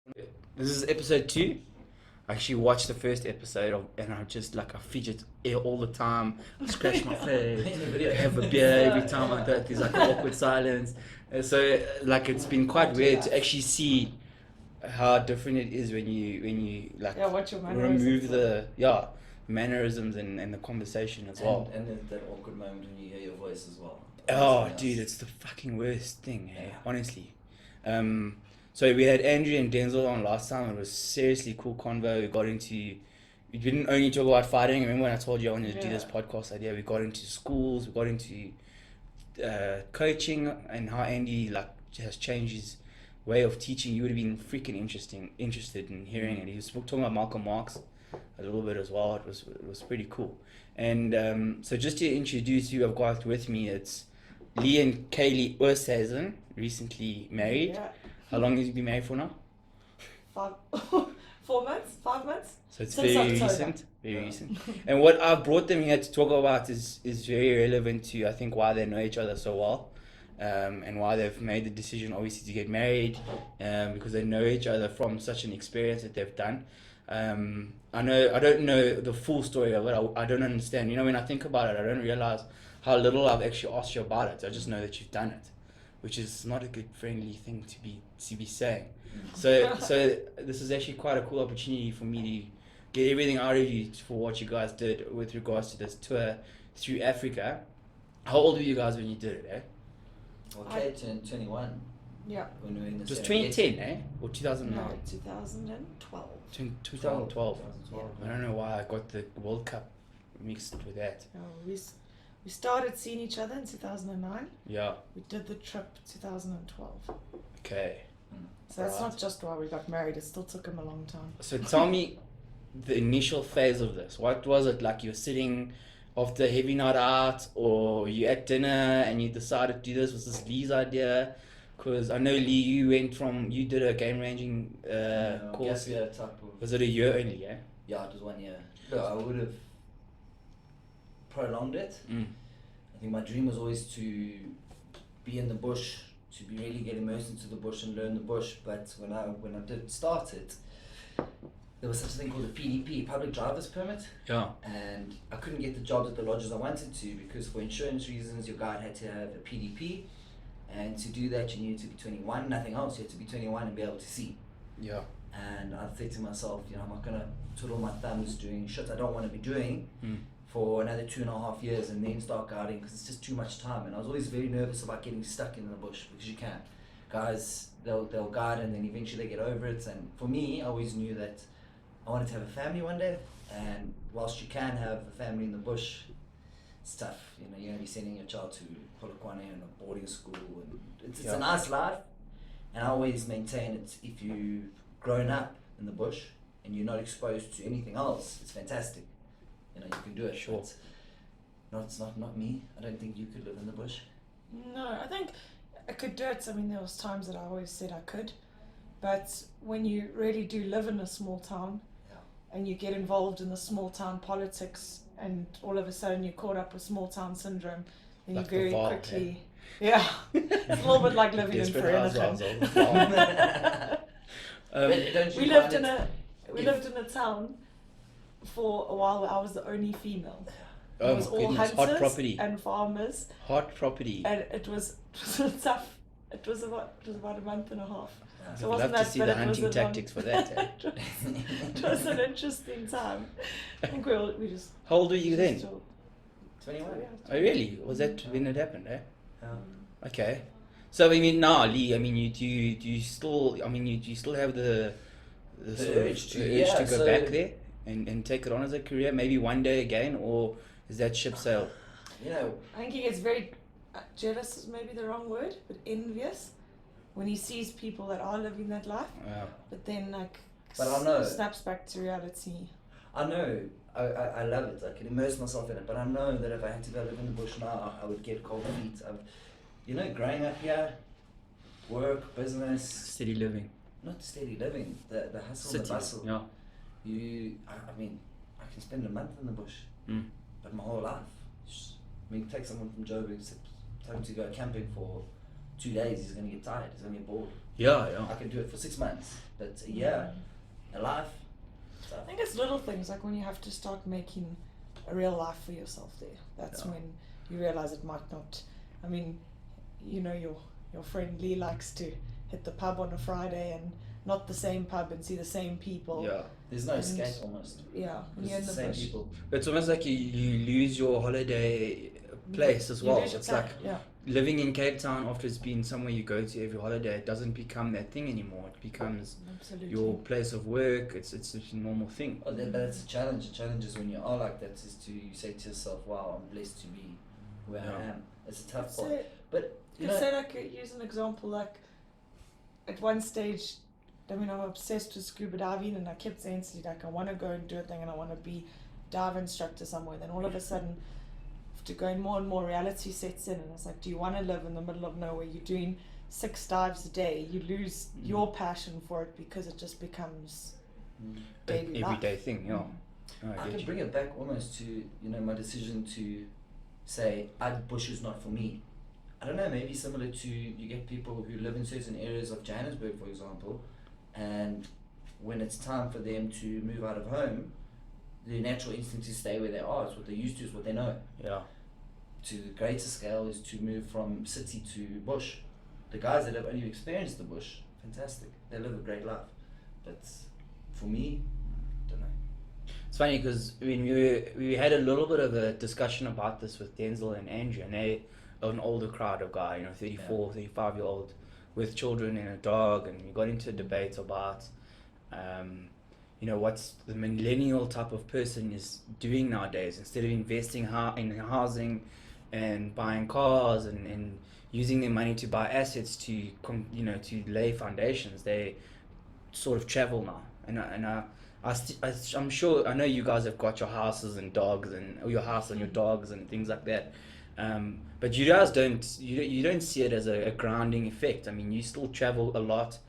This is episode 2. I actually watched the first episode and I just I fidget all the time. I scratch my face, have a beer every time I do it. There's like an awkward silence. And so it's been quite weird to actually see how different it is when you what your remove mannerisms the mannerisms and the conversation as well. And that awkward moment when you hear your voice as well. Oh, dude, it's the fucking worst thing, hey, honestly. So we had Andrew and Denzel on last time. It was seriously cool convo. We didn't only talk about fighting. Remember when I told you I wanted to do this podcast idea? We got into schools, we got into coaching and how Andy has changed his way of teaching. You would have been freaking interested in hearing it. He was talking about Malcolm Marx a little bit as well. It was pretty cool. And so just to introduce you, I've got with me, it's Lee and Caylee Oosthuisen, recently married. Yeah. How long have you been married for now? 5 months. So it's Since very October. recent. And what I've brought them here to talk about is very relevant to, I think, why they know each other so well, and why they've made the decision, obviously, to get married, because they know each other from such an experience that they've done. I don't know the full story of it. I don't understand. When I think about it, I don't realize how little I've actually asked you about it. I just know that you've done it, which is not a good friendly thing to be saying. So this is actually quite a cool opportunity for me to get everything out of you for what you guys did with regards to this tour through Africa. How old were you guys when you did it, eh? Okay, turned 21 Yeah. when we were in the It was Serengeti. 2010, eh? Or 2009? No, 2012. 2012. 2012. I don't know why I got the World Cup mixed with that. We started seeing each other in 2009. Yeah, We did the trip 2012. okay. So that's Right. not just why we got married. It still took him a long time. So tell me the initial phase of this. What was it like? You were sitting after a heavy night out, or you at dinner and you decided to do this? Was this Lee's idea? Because I know, Lee, you did a game ranging course. Gap year type of. Was it a year only, eh? Yeah, it was 1 year. Look, I would have prolonged it. I think my dream was always to be in the bush, to be really get immersed into the bush and learn the bush. But when I did start it, there was such a thing called a PDP, public driver's permit, Yeah. and I couldn't get the jobs at the lodges I wanted to because for insurance reasons your guide had to have a PDP, and to do that you needed to be 21, nothing else. You had to be 21 and be able to see. Yeah. And I said to myself, I'm not gonna twiddle my thumbs doing shit I don't want to be doing for another 2.5 years and then start guiding, because it's just too much time. And I was always very nervous about getting stuck in the bush, because you can. Guys, they'll guide and then eventually they get over it. And for me, I always knew that I wanted to have a family one day. And whilst you can have a family in the bush, it's tough. You're going to be sending your child to Polokwane and a boarding school, and it's a nice life. And I always maintain it, if you've grown up in the bush and you're not exposed to anything else, it's fantastic. You can do it. Sure. It's not me. I don't think you could live in the bush. No, I think I could do it. I mean, there was times that I always said I could. But when you really do live in a small town and you get involved in the small town politics, and all of a sudden you're caught up with small town syndrome, then Like you very the Vaal, quickly... Yeah. It's a little bit like living in Desperate Housewives Vereniging. of the Vaal. But don't you We find lived in a town for a while where I was the only female. It Oh was my all goodness, hot hunters property. and farmers, Hot property. and it was tough. It was about a month and a half. So it I'd wasn't love to that, see but the it was hunting a long- tactics for that. Eh? It was an interesting time. I think we just. How old were you then? still- 21. Oh, really? Was that when it happened, eh? Yeah. Okay. So I mean, now, Lee, I mean, do you still have the sort of urge to, the urge yeah, to go so- back there and take it on as a career, maybe one day again, or is that ship sailed? I think he gets very jealous, is maybe the wrong word, but envious when he sees people that are living that life, Wow. but then But I know. snaps back to reality. I know. I love it. I can immerse myself in it. But I know that if I had to go live in the bush now, I would get cold feet. Growing up here, work, business, Steady living. not steady living, the hustle, City. the bustle. Yeah. I mean, I can spend a month in the bush, but my whole life. Take someone from Joburg, tell him to go camping for 2 days, he's going to get tired, he's going to get bored. Yeah. I can do it for 6 months, but a year, a life. So I think it's little things like when you have to start making a real life for yourself there. That's when you realize it might not. I mean, you know, your friend Lee likes to hit the pub on a Friday and not the same pub and see the same people. Yeah. there's no escape almost. Yeah, when you're in It's the the same bush. people. It's almost like you lose your holiday place as You well. lose your It's time, like yeah. living in Cape Town after it's been somewhere you go to every holiday. It doesn't become that thing anymore. It becomes Absolutely. your place of work. It's a normal thing. But it's a challenge. The challenge is when you are like that is to you say to yourself, wow, I'm blessed to be where I am. It's a tough part. But you know, say like use an example like at one stage, I mean I'm obsessed with scuba diving and I kept saying to you like I want to go and do a thing and I want to be dive instructor somewhere. Then all of a sudden, to go in more and more reality sets in and it's like, do you want to live in the middle of nowhere? You're doing 6 dives a day. You lose your passion for it because it just becomes daily life. Everyday thing. Yeah. No, I get can you. bring it back almost to my decision to say bush is not for me. I don't know, maybe similar to you get people who live in certain areas of Johannesburg, for example, and when it's time for them to move out of home, their natural instinct is stay where they are. It's what they're used to, it's what they know. Yeah. To the greater scale is to move from city to bush. The guys that have only experienced the bush, fantastic. They live a great life. But for me, don't know. It's funny because we had a little bit of a discussion about this with Denzel and Andrew, and they are an older crowd of guy, 34, 35-year-old with children and a dog, and we got into a debate about, what's the millennial type of person is doing nowadays. Instead of investing in housing and buying cars and using their money to buy assets to lay foundations, they sort of travel now. I'm sure, I know you guys have got your houses and dogs or your house and your dogs and things like that. But you guys don't see it as a grounding effect. I mean, you still travel a lot,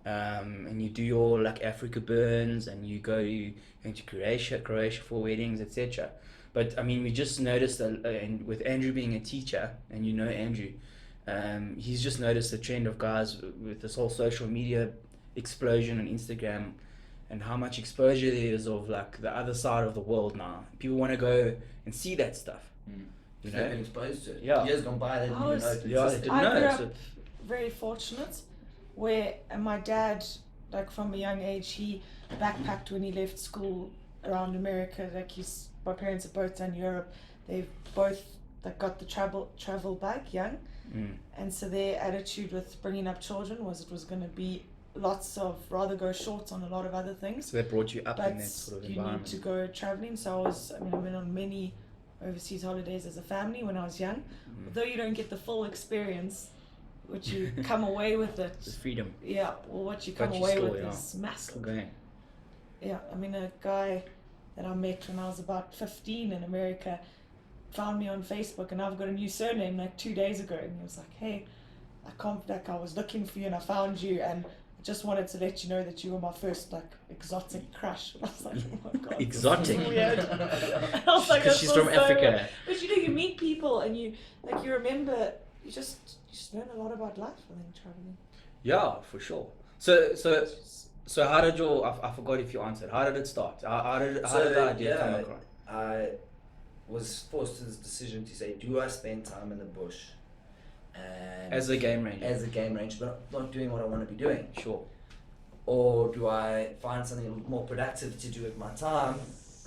and you do your like Africa burns, and you go to Croatia for weddings, etc. But I mean, we just noticed that, and with Andrew being a teacher, and Andrew, he's just noticed the trend of guys with this whole social media explosion on Instagram, and how much exposure there is of like the other side of the world now. People want to go and see that stuff. They've been exposed to it. Yeah. Years gone by, they didn't even know it Yeah, existed. didn't I know. grew up So, very fortunate where my dad, like from a young age, he backpacked when he left school around America. Like my parents have both done Europe. They've both got the travel bug young. And so their attitude with bringing up children was it was going to be lots of rather go short on a lot of other things. so they brought you up But in that sort of you environment. need to go traveling. So I went on many overseas holidays as a family when I was young. Although you don't get the full experience, which you come away with it. The freedom. Yeah, well, what you come But you away still, with yeah. is massive. Okay. Yeah, I mean, a guy that I met when I was about 15 in America found me on Facebook, and I've got a new surname like 2 days ago, and he was like, "Hey, I was looking for you and I found you, and I just wanted to let you know that you were my first like exotic crush." And I was like, "Oh my god, this is Exotic? weird." And I was like, Because "This she's was from so Africa. weird." But you meet people, and you remember, you just learn a lot about life, I think, traveling. Yeah, for sure. So how did I forgot if you answered. How did it start? How did the idea come across? I was forced to this decision to say, do I spend time in the bush and As a game ranger. but not doing what I want to be doing, Sure. or do I find something more productive to do with my time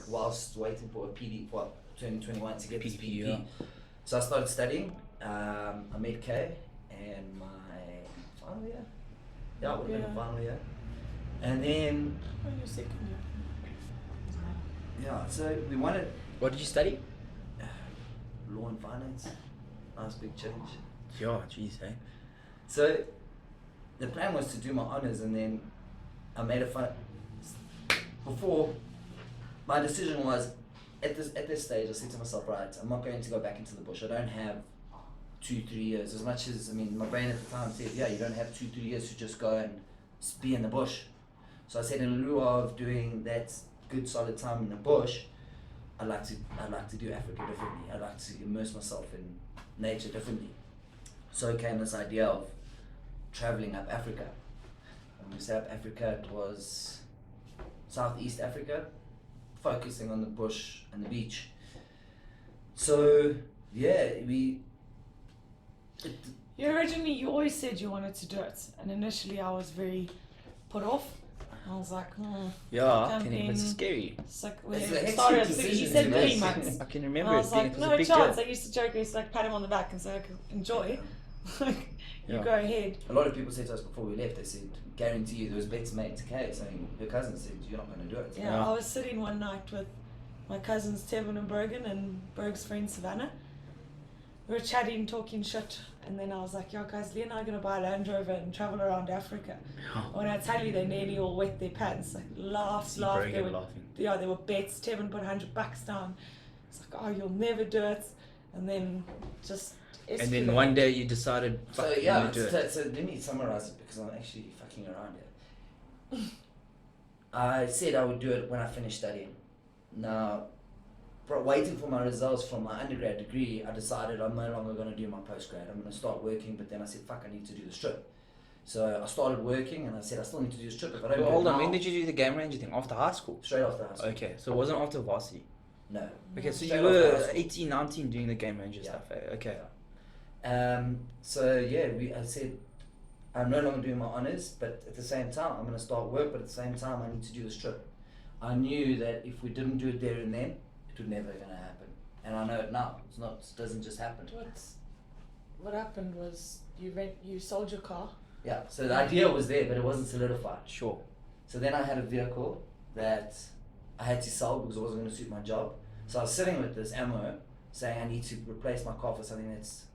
whilst waiting for a 2021 to get this PDP, PDP. yeah. So I started studying. I met Kay and my final year. Yeah, it would have been final year. And then, On your second year. yeah, so we wanted What did you study? law and finance. Nice big change. Yeah, jeez, eh? So the plan was to do my honours, and then I made a fun. Before, my decision was at this stage I said to myself, right, I'm not going to go back into the bush. I don't have 2-3 years. As much as my brain at the time said, yeah, you don't have 2-3 years to just go and be in the bush. So I said, in lieu of doing that good solid time in the bush, I'd like to do Africa differently. I'd like to immerse myself in nature differently. so came this idea of traveling up Africa. When we say up Africa, it was Southeast Africa, focusing on the bush and the beach. So yeah, You always said you wanted to do it, and initially I was very put off. I was like, Yeah, it's scary. It's like It's we a started hectic at 3, he decision said to 3 make. months. I can And remember I it was being like, it was no a big chance. deal. I used to joke, I used to like pat him on the back and say, enjoy. Like, you Yeah. go ahead. A lot of people said to us before we left, they said, guarantee you there was bets made to Kay, saying her cousin said, you're not going to do it. Yeah, I was sitting one night with my cousins Tevin and Bergen and Berg's friend Savannah. We were chatting, talking shit, and then I was like, yo guys, Lee and I are going to buy a Land Rover and travel around Africa. When I tell you they nearly all wet their pants, like laughed. They were, laughing. yeah, there were bets. Tevin put $100 down. It's like, oh, you'll never do it. And then just And then one day you decided, So fuck, yeah, I'm gonna do it. so let me summarize it because I'm actually fucking around here. I said I would do it when I finished studying. Now, waiting for my results from my undergrad degree, I decided I'm no longer going to do my postgrad. I'm going to start working, but then I said, fuck, I need to do this trip. So I started working and I said, I still need to do this trip. If I don't Well, do hold it on, now, when did you do the game ranger thing? After high school? straight after high school. Okay, so it wasn't after varsity. No. Okay, so Straight you after high were school. 18, 19 doing the game ranger Yeah. stuff. Okay. So yeah, I said, I'm no longer doing my honours, but at the same time, I'm going to start work, but at the same time, I need to do this trip. I knew that if we didn't do it there and then, it would never going to happen. And I know it now. It's not, it doesn't just happen. What happened was you sold your car. Yeah, so the idea was there, but it wasn't solidified. Sure. So then I had a vehicle that I had to sell because it wasn't going to suit my job. So I was sitting with this ammo saying I need to replace my car for something that's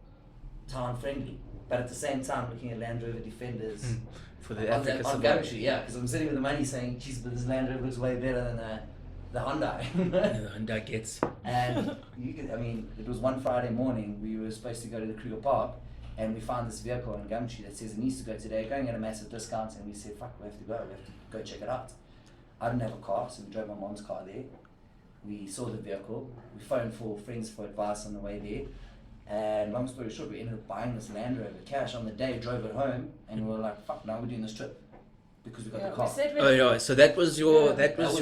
town friendly. But at the same time, looking at Land Rover Defenders For the on, Africa on Safari. Gumtree, yeah, because I'm sitting with the money saying, geez, but this Land Rover looks way better than the Hyundai. The Hyundai gets. And it was one Friday morning, we were supposed to go to the Kruger Park, and we found this vehicle on Gumtree that says it needs to go today, going at a massive discount, and we said, fuck, we have to go check it out. I didn't have a car, so we drove my mom's car there. We saw the vehicle, we phoned for friends for advice on the way there, and long story short, we ended up buying this Land Rover cash on the day, drove it home, and we were like, fuck, now we're doing this trip, because we got the car. We said Oh yeah, so that was your Yeah. that was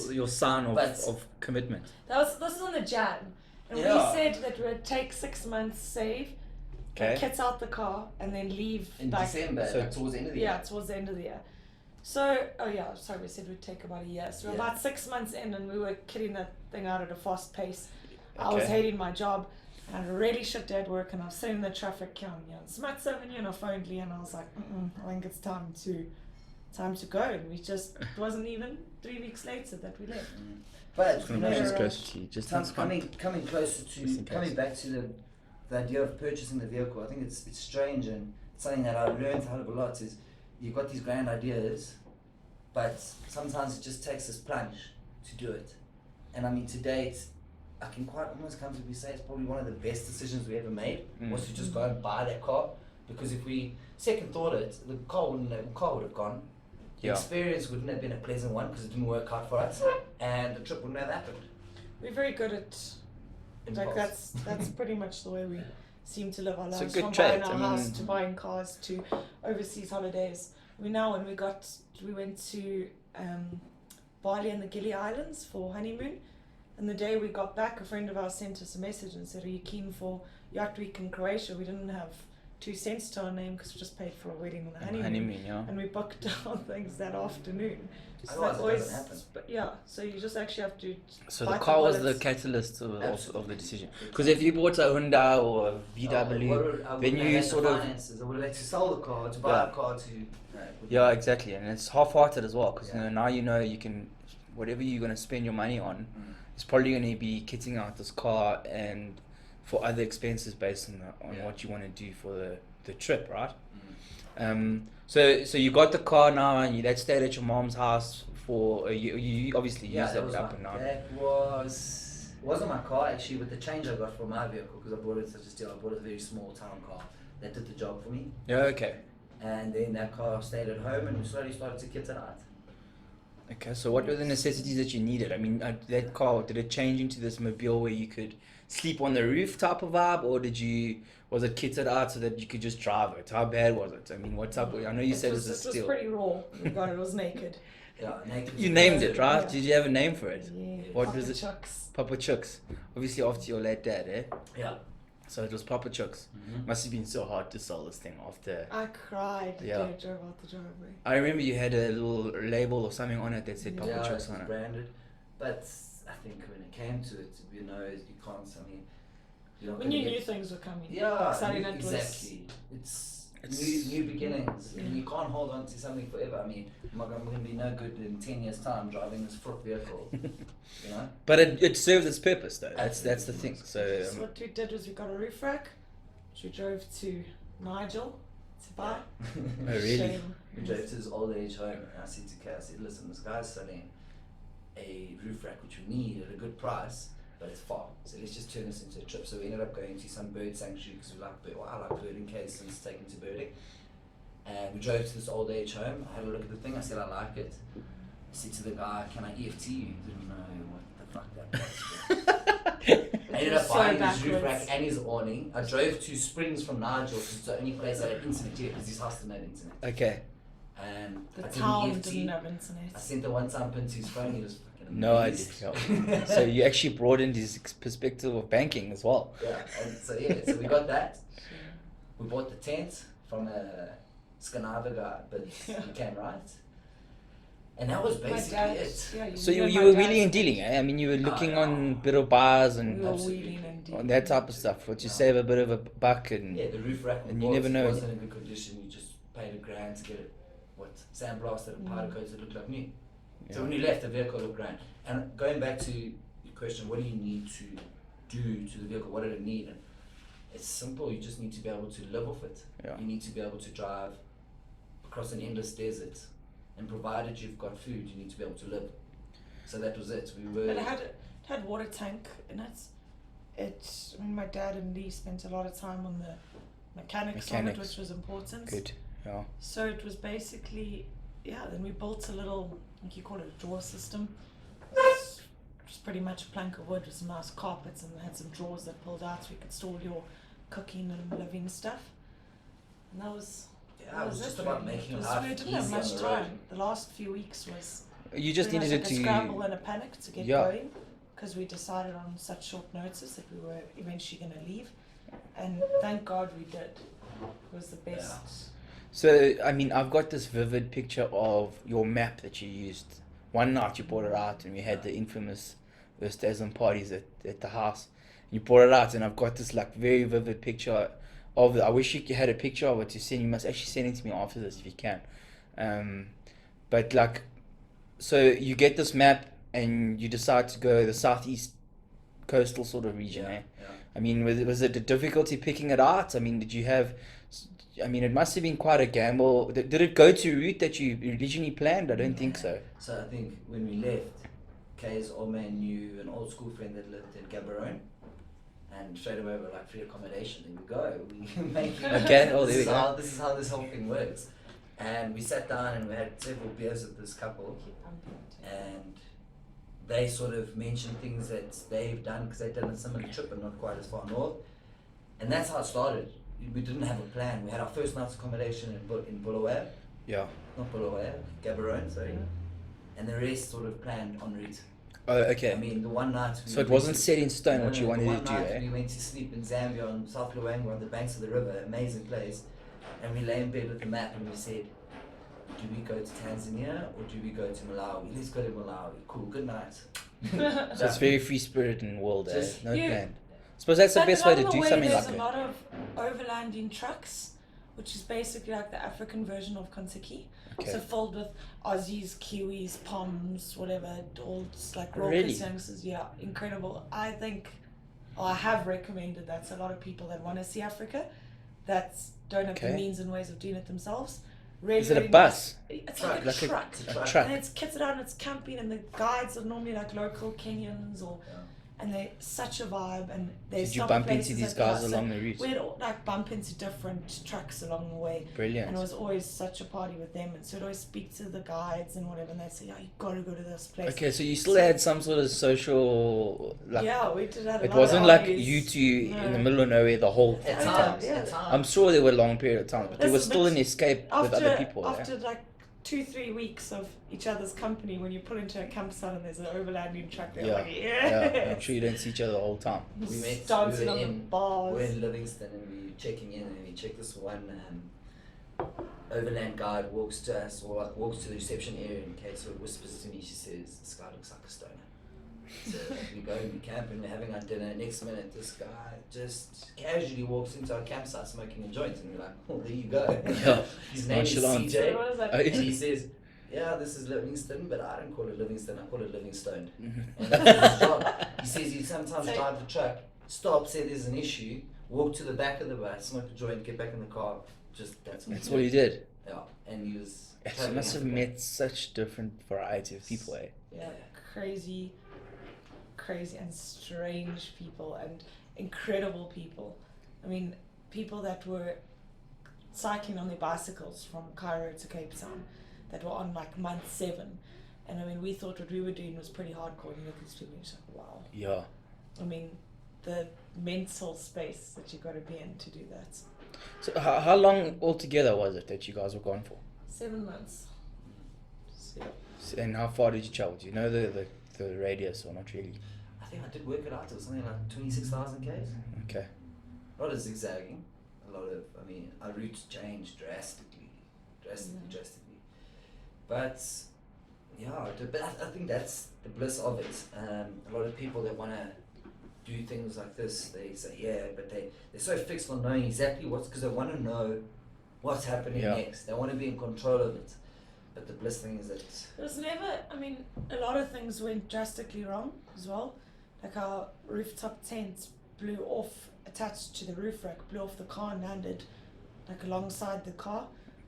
That your sign But- of commitment. this was on the Jan. And Yeah. we said that we'd take 6 months, save, Okay. kits out the car, and then leave In like December, So- like, towards the end of the yeah, year. towards the end of the year. So, we said we'd take about a year. So we're Yeah. about 6 months in, and we were killing that thing out at a fast pace. I was Okay. hating my job, and I had a really shit day at work, and I was sitting in the traffic on Smuts Avenue, and I phoned Lee, and I was like, I think it's time to go. And we just, it wasn't even 3 weeks later that we left. But Just gonna Yeah. push this Right. closer to you. Just in coming closer Just in to case. coming back to the idea of purchasing the vehicle, I think it's strange, and something that I've learned a hell of a lot is you've got these grand ideas, but sometimes it just takes this plunge to do it. And I mean, to date, I can quite almost comfortably say it's probably one of the best decisions we ever made was to just go and buy that car, because if we second thought it, the car would have gone. The Yeah. experience wouldn't have been a pleasant one because it didn't work out for us, and the trip wouldn't have happened. We're very good at, like, Impulse. that's pretty much the way we seem to live our It's a lives, good from trait. buying our I mean- house to buying cars to overseas holidays. We went to Bali and the Gili Islands for honeymoon, and the day we got back, a friend of ours sent us a message and said, are you keen for yacht week in Croatia? We didn't have 2 cents to our name because we just paid for a wedding and a honeymoon. yeah. And we booked our things that afternoon. So Otherwise that it always, doesn't happen. but yeah, so you just actually have to. So bite the car was the bullets. catalyst of the Absolutely. decision. Because if you bought a Hyundai or a VW, I then wouldn't you have had sort the of- finances. I would have had to sell the car to buy Yeah. a car to. yeah, exactly, and it's half-hearted as well. Because Yeah. now you know you can, whatever you're gonna spend your money on, Mm. it's probably gonna be kitting out this car and for other expenses based on Yeah. what you want to do for the trip, right? Mm. So you got the car now, and that stayed at your mom's house for you obviously Yeah, used that it was up and down. wasn't my car actually, with the change I got for my vehicle, because I bought it such a steal. I bought a very small town car that did the job for me, Yeah, okay. and then that car stayed at home, and we slowly started to kit it out. Okay, so what were the necessities that you needed? I mean, that car, did it change into this mobile where you could sleep on the roof type of vibe, or was it kitted out so that you could just drive it? How bad was it? I mean, what type of, I know you said it's a It was steel. pretty raw. We got it. It was naked. Yeah, naked. You named it, right? Yeah. Did you have a name for it? Yeah. What Papa was it? Chucks. Papa Chucks. Obviously after your late dad, eh? Yeah. So it was Papa Chucks. Mm-hmm. Must have been so hard to sell this thing after. I cried the Yeah. day I drove out the driveway. I remember you had a little label or something on it that said Papa Yeah, Chucks it's on it. branded. But I think when it came to it, you know, you can't, I mean, you're not When you gonna knew get- things were coming. Yeah, Exciting it was. exactly. It's new beginnings, and you can't hold on to something forever. I mean, I'm going to be no good in 10 years' time driving this fruit vehicle, you know? But it served its purpose though. That's the thing. So So what we did was we got a roof rack, which we drove to Nigel to buy. Oh, really? Shame. We drove to his old age home, and I said to Kay, I said, listen, this guy's selling a roof rack which we need at a good price, but it's far. So let's just turn this into a trip. So we ended up going to some bird sanctuary because we like bird. Well, I like birding, Kay since taken to birding. And we drove to this old age home. I had a look at the thing. I said, I like it. I said to the guy, can I EFT you? He didn't know what the fuck that was. I ended up So buying his roof backwards. rack and his awning. I drove to Springs from Nigel because it's the only place that had internet here because his house didn't have internet. okay. And The I town didn't EFT. didn't have internet. I sent the one time pin to his phone. He was fucking No idea. amazed. Yeah. So you actually broadened his perspective of banking as well. Yeah, and so we got that. We bought the tent from a Scandinavian guy, but Yeah. he came right. And that was My basically dad, it. yeah, So know you my were dad's- wheeling and dealing, eh? I mean, you were looking yeah. on bit of bars We and were Absolutely. wheeling and dealing. on that type of stuff. Would you Yeah. save a bit of a buck and Yeah, the roof rack we And you bought never know. wasn't in good condition. You just paid $1,000 to get it, sandblasted and powder coated, it looked like new. So Yeah. when you left, the vehicle looked grand. And going back to your question, what do you need to do to the vehicle? What did it need? And it's simple. You just need to be able to live off it. Yeah. You need to be able to drive across an endless desert, and provided you've got food, you need to be able to live. So that was it. We were. But it had water tank in it. I mean, my dad and Lee spent a lot of time on the mechanics of it, Mechanics. which was important. good? Yeah. So it was basically, yeah, then we built a little, I think you call it a drawer system. It's just pretty much a plank of wood with some nice carpets, and it had some drawers that pulled out so you could store your cooking and living stuff. And that was, Yeah, it was just it about really. making It was- life we easy didn't have on much the road. time. The last few weeks was You just pretty needed much it like a scramble to. and a panic to get Yeah. going, because we decided on such short notice that we were eventually going to leave, and thank God we did. It was the best. So I mean, I've got this vivid picture of your map that you used. One night you brought it out, and we had the infamous Oosthuizen parties at the house. You brought it out, and I've got this like very vivid picture of it. I wish you had a picture of it to send. You must actually send it to me after this if you can. But like, so you get this map and you decide to go the southeast coastal sort of region, eh? Yeah. I mean, was it a difficulty picking it out? I mean, did you have? I mean, it must have been quite a gamble. Did it go to a route that you originally planned? I don't think so. So I think when we left, Kay's old man knew an old school friend that lived in Gaborone, and straight away we're like, free accommodation, there we go. We make Okay, oh, there we go. This is how this whole thing works. And we sat down and we had several beers with this couple, and they sort of mentioned things that they've done because they've done a similar trip but not quite as far north. And that's how it started. We didn't have a plan. We had our first night's accommodation in Bulawayo, Yeah. not Bulawayo, Gaborone, sorry. And the rest sort of planned en route. Oh, okay. I mean, the one night we So it went wasn't to- set in stone what you the wanted one to do, night eh? we went to sleep in Zambia on South Luangwa on the banks of the river, amazing place. And we lay in bed with the map and we said, do we go to Tanzania or do we go to Malawi? Let's go to Malawi. Cool, good night. So it's very free spirit and world, eh? Just- No Yeah. plan. Suppose that's the But best way to along do the way, something there's like a that. lot of overlanding trucks, which is basically like the African version of Kentucky. Okay. So filled with Aussies, Kiwis, Poms, whatever, all just like Really? raucous youngsters. Yeah, incredible. I think, or I have recommended that to a lot of people that want to see Africa, that don't have the Okay. means and ways of doing it themselves. Really, Is it a really bus? nice. It's like a truck. A truck. And it's kitted out and it's camping, and the guides are normally like local Kenyans or. Yeah. and they're such a vibe, and they Did you stop bump into places these at guys night. along the route? We'd like bump into different trucks along the way. Brilliant. And it was always such a party with them, and so I'd always speak to the guides and whatever, and they'd say, you gotta go to this place. Okay, so you still had some sort of social, like, Yeah, we did have a it lot wasn't of like parties. you two No. in the middle of nowhere the whole At Yeah, times, yeah. at times. I'm sure there were long period of time, but there was Listen, still but an escape with other people. After like 2-3 weeks of each other's company, when you pull into a campsite and there's an overlanding truck there, Yeah. like, Yeah, I'm sure you don't see each other the whole time. We met, dancing we were on the in, bars. we're in Livingston and we were checking in, and we checked this one overland guide walks to us, or like walks to the reception area, and Kate sort of whispers to me, she says, this guy looks like a stoner. So we go and we camp and we're having our dinner. Next minute, this guy just casually walks into our campsite smoking a joint, and we're like, oh, there you go. Yeah. His name is Nonchalant. CJ, What is that? Oh, and he says, yeah, this is Livingston, but I don't call it Livingston, I call it Livingstone. Mhm. And that's his job. He says he sometimes So- drive the truck, stop, say there's an issue, walk to the back of the bus, smoke a joint, get back in the car. Just that's what That's he what he did. did. Yeah, and he was. You traveling must have Africa. met such different variety of people, eh? Yeah, crazy and strange people and incredible people. I mean, people that were cycling on their bicycles from Cairo to Cape Town, that were on like month 7. And I mean, we thought what we were doing was pretty hardcore, and you look at these people and you're just like, wow. Yeah. I mean, the mental space that you got to be in to do that. So how long altogether was it that you guys were gone for? 7 months. So, And how far did you travel? Do you know the radius or not really? I think I did work it out. It was something like 26,000 k's. Okay. A lot of zigzagging. A lot of. I mean, our routes changed drastically. But yeah, but I think that's the bliss of it. A lot of people that want to do things like this, they say yeah, but they're so fixed on knowing exactly what's, because they want to know what's happening Yeah. next. They want to be in control of it. But the bliss thing is that it was never, I mean, a lot of things went drastically wrong as well. Like our rooftop tent blew off, attached to the roof rack, blew off the car and landed like alongside the car.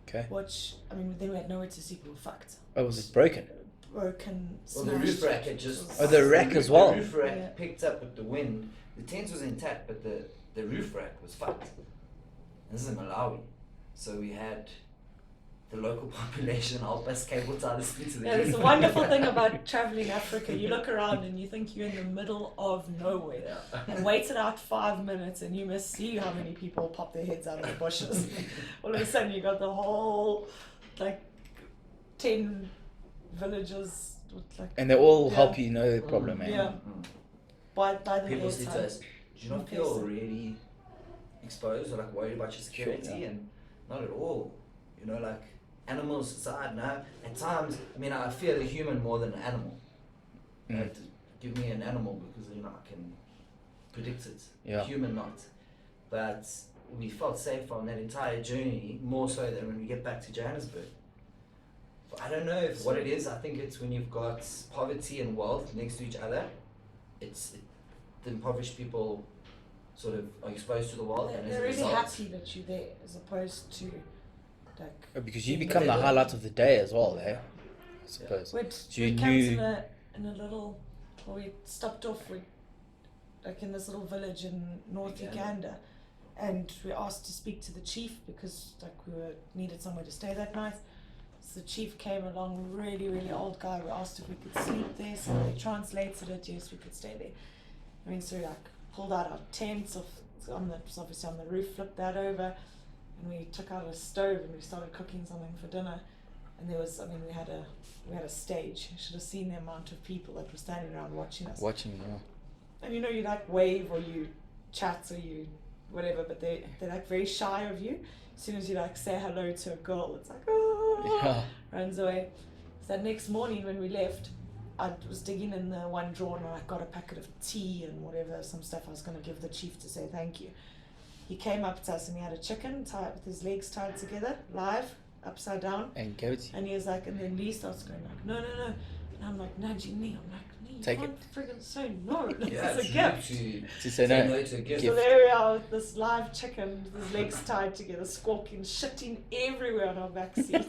Okay. Which, I mean, then we had nowhere to sleep, we were fucked. Oh, was it broken? Broken, well, the smashed. roof rack had just. Was- Oh, the rack as well? The roof rack Yeah. picked up with the wind. The tent was intact, but the roof rack was fucked. And this is in Malawi. So we had the local population help us cable tie this thing to the Yeah, there's roof. a wonderful thing about traveling Africa. You look around and you think you're in the middle of nowhere. Yeah. And wait it out 5 minutes and you must see how many people pop their heads out of the bushes. All of a sudden you got the whole, like, 10 villages with like And they all Yeah. help you know the problem, eh? Yeah. by the People say to airside. us, do you not In feel person. really exposed or like worried about your security? Sure, yeah. And not at all. You know, like animals aside now, at times, I mean, I fear the human more than the animal. Mm. Like, give me an animal because, you know, I can predict it. Yeah. Human not. But we felt safe on that entire journey, more so than when we get back to Johannesburg. But I don't know if what it is. I think it's when you've got poverty and wealth next to each other. The impoverished people sort of are exposed to the world, and as They're a really result, happy that you're there as opposed to like Oh, because you Yeah, become the but- highlight of the day as well, eh? I suppose. we'd, So we you camped knew- in a little, well, we stopped off like in this little village in North Uganda. Uganda, and we asked to speak to the chief because like we needed somewhere to stay that night. So the chief came along, really old guy. We asked if we could sleep there, so they translated it. Yes, we could stay there. I mean, so we like pulled out our tents obviously on the roof, flipped that over, and we took out a stove and we started cooking something for dinner. And there was, I mean, we had a stage. You should have seen the amount of people that were standing around watching us. Watching, yeah. And you know, you like wave or you chat or you whatever, but they're like very shy of you. As soon as you like say hello to a girl, it's like, oh, Yeah. runs away. So that next morning when we left, I was digging in the one drawer and I got a packet of tea and whatever, some stuff I was going to give the chief to say thank you. He came up to us and he had a chicken tied with his legs tied together, live, upside down. And gave it to you. And he was like, and then Lee starts going like, no. And I'm like, nudging Lee. I'm like, Lee, you Take can't friggin' say no. yeah, It's a gift. To say no. to a gift. So there we are with this live chicken with his legs tied together, squawking, shitting everywhere on our back seat.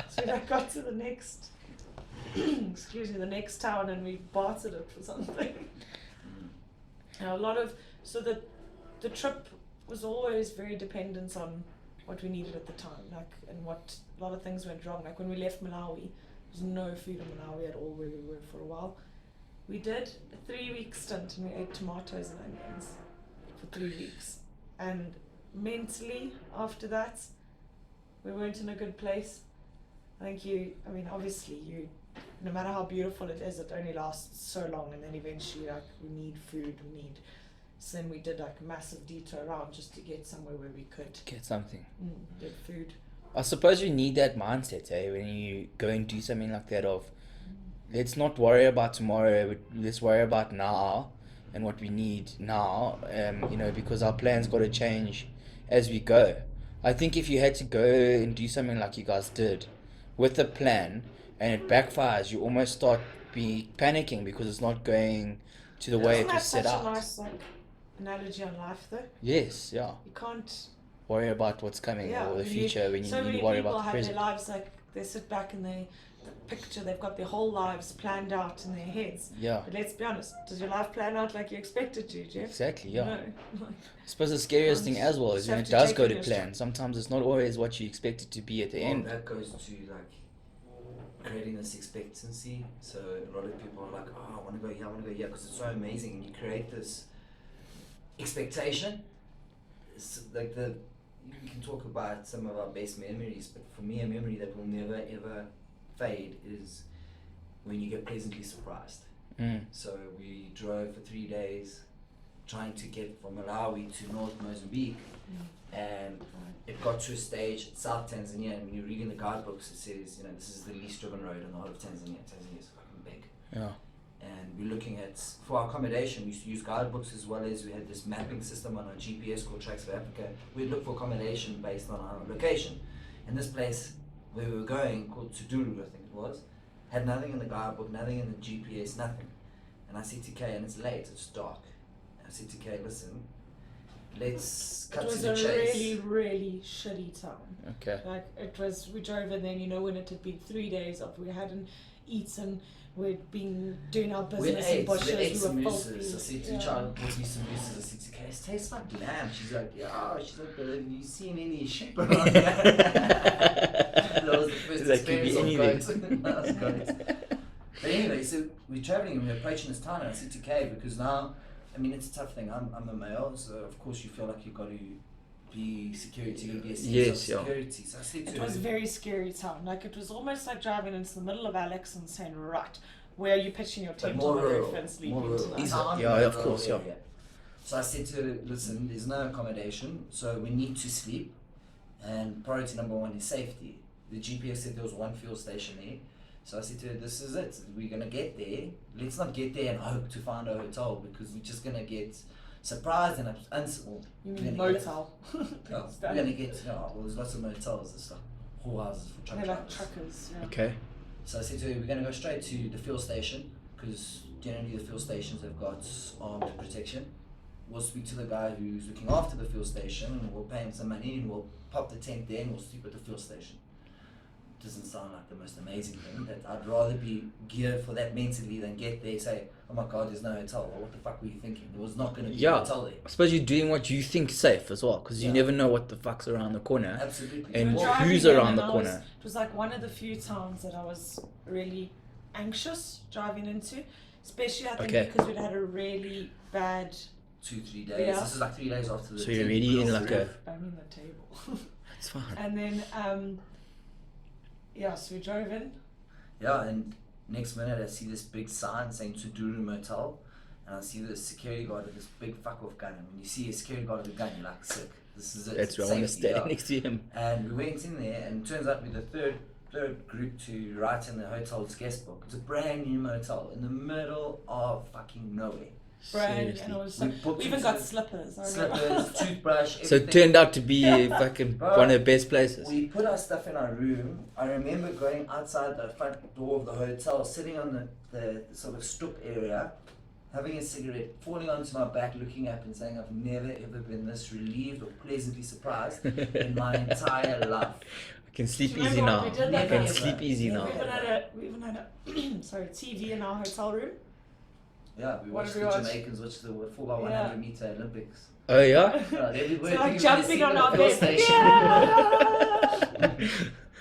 So we like got to the next, the next town and we bartered it for something. A lot of so the trip was always very dependent on what we needed at the time, like, and what a lot of things went wrong. Like when we left Malawi, there was no food in Malawi at all where we were for a while. We did a 3-week stint and we ate tomatoes and onions for 3 weeks. And mentally, after that, we weren't in a good place. I think obviously no matter how beautiful it is, it only lasts so long, and then eventually, like, we need food, so then we did like a massive detour around just to get somewhere where we could Get something. get food. I suppose you need that mindset, when you go and do something like that of, let's not worry about tomorrow, but let's worry about now and what we need now, because our plans got to change as we go. I think if you had to go and do something like you guys did with a plan and it backfires, you almost start panicking because it's not going to the way it was set out. Isn't that such a nice analogy on life, though? Yes, yeah. You can't Worry about what's coming or the future when you so need many to worry people about the have present. their lives, like, they sit back and they picture, they've got their whole lives planned out in their heads. Yeah. But let's be honest, does your life plan out like you expect it to, Jeff? Exactly, yeah. No. I suppose the scariest thing as well is when it Just have does to go take to it plan. Sometimes it's not always what you expect it to be at the end. That goes to like creating this expectancy. So a lot of people are like, oh, I want to go here, because it's so amazing, and you create this expectation. It's like you can talk about some of our best memories, but for me, a memory that will never ever fade is when you get pleasantly surprised. So we drove for 3 days trying to get from Malawi to North Mozambique, and it got to a stage in South Tanzania, and when you're reading the guidebooks, it says, this is the least driven road in the whole of Tanzania. Tanzania is fucking big. Yeah. And we're looking at, for our accommodation, we used to use guidebooks as well as we had this mapping system on our GPS called Tracks for Africa. We'd look for accommodation based on our location. And this place where we were going, called Suduru, I think it was, had nothing in the guidebook, nothing in the GPS, nothing. And I said to Kay, and it's late, it's dark. And I said to Kay, listen, let's cut to the chase. It was a really, really shitty town. Okay. Like, we drove in, then, when it had been 3 days off, we hadn't eaten, we'd been doing our business in bushes, we ate some were mooses. I filthy. said to child, bought me some mooses. I said to Kay, it tastes like lamb. She's like, yeah. She's like, have you seen any sheep around here? That was the first experience of goats. But anyway, so we're traveling and we're approaching this town, and I said to Kay, because now, it's a tough thing. I'm a male, so of course you feel like you've got to be security, you've got to be a sense of security. So I said to It was a very scary town. Like, it was almost like driving into the middle of Alex and saying, right, where are you pitching your tent on the roof and sleeping tonight? Yeah, of course, yeah. So I said to her, listen, there's no accommodation, so we need to sleep, and priority number one is safety. The GPS said there was one fuel station there. So I said to her, this is it. We're going to get there. Let's not get there and hope to find a hotel, because we're just going to get surprised and You mean a motel? We're going to get, there's lots of motels. There's like whorehouses for truck They're like drivers. truckers, yeah. Okay. So I said to her, we're going to go straight to the fuel station, because generally the fuel stations have got armed protection. We'll speak to the guy who's looking after the fuel station, and we'll pay him some money, and we'll pop the tent there, and we'll sleep at the fuel station. Doesn't sound like the most amazing thing, but I'd rather be geared for that mentally than get there, say, oh my god, there's no hotel. Well, what the fuck were you thinking? There was not going to be a hotel there. I suppose you're doing what you think safe as well, because you never know what the fuck's around the corner. Absolutely. And We were who's driving in around the and corner. It was like one of the few towns that I was really anxious driving into, especially I think because we'd had a really bad 2-3 days. Yeah. This is like 3 days after the So you're already in like a... banging the table. It's fine. And then so we drove in. Yeah, and next minute I see this big sign saying Suduru Motel, and I see this security guard with this big fuck off gun. And when you see a security guard with a gun, you're like, sick. This is it. That's where I want to stay next to him. And we went in there, and it turns out we're the third group to write in the hotel's guest book. It's a brand new motel in the middle of fucking nowhere. Brand, and it was we even got slippers. Toothbrush. So it turned out to be fucking one of the best places. We put our stuff in our room. I remember going outside the front door of the hotel, sitting on the sort of stoop area, having a cigarette, falling onto my back, looking up and saying, I've never ever been this relieved or pleasantly surprised in my entire life. I can sleep easy now. I can sleep easy now. We even had a TV in our hotel room. Yeah, we What watched did the we watch? Jamaicans watch the 4x100 meter Olympics. Oh yeah. Everywhere. So like jumping on our bed. Station. Yeah.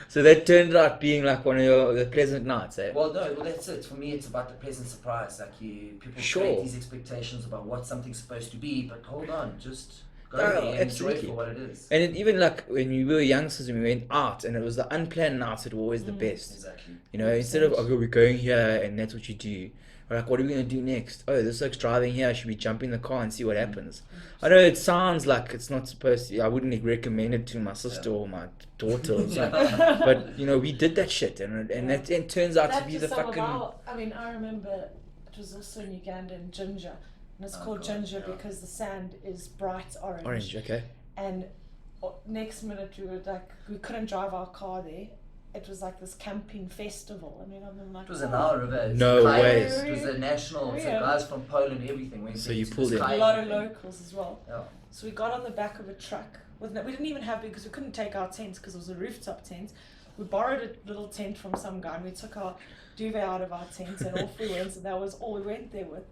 So that turned out being like one of the pleasant nights, eh? Well, no, well that's it. For me, it's about the pleasant surprise. Like people Sure. create these expectations about what something's supposed to be, but hold on, just go No, there and enjoy absolutely. it for what it is. And even like when we were youngsters and we went out, and it was the unplanned nights that were always the best. Exactly. You know, instead of we're going here and that's what you do. We're like, what are we gonna do next? Oh, this looks driving here. Should we jump in the car and see what happens? I know it sounds like it's not supposed to. I wouldn't recommend it to my sister or my daughter or something. But you know, we did that shit, and that it turns out to be the fucking. I mean, I remember it was also in Uganda in ginger, and it's called ginger because the sand is bright orange. Orange, okay. And next minute we couldn't drive our car there. It was like this camping festival. I mean, I'm like, It was an hour of it. No way. It was a national. So Yeah. guys from Poland, everything. Went So you into pulled this in. a kayak lot of thing. locals as well. Yeah. So we got on the back of a truck. We didn't even have, because we couldn't take our tents because it was a rooftop tent. We borrowed a little tent from some guy and we took our duvet out of our tent and off we went, and that was all we went there with.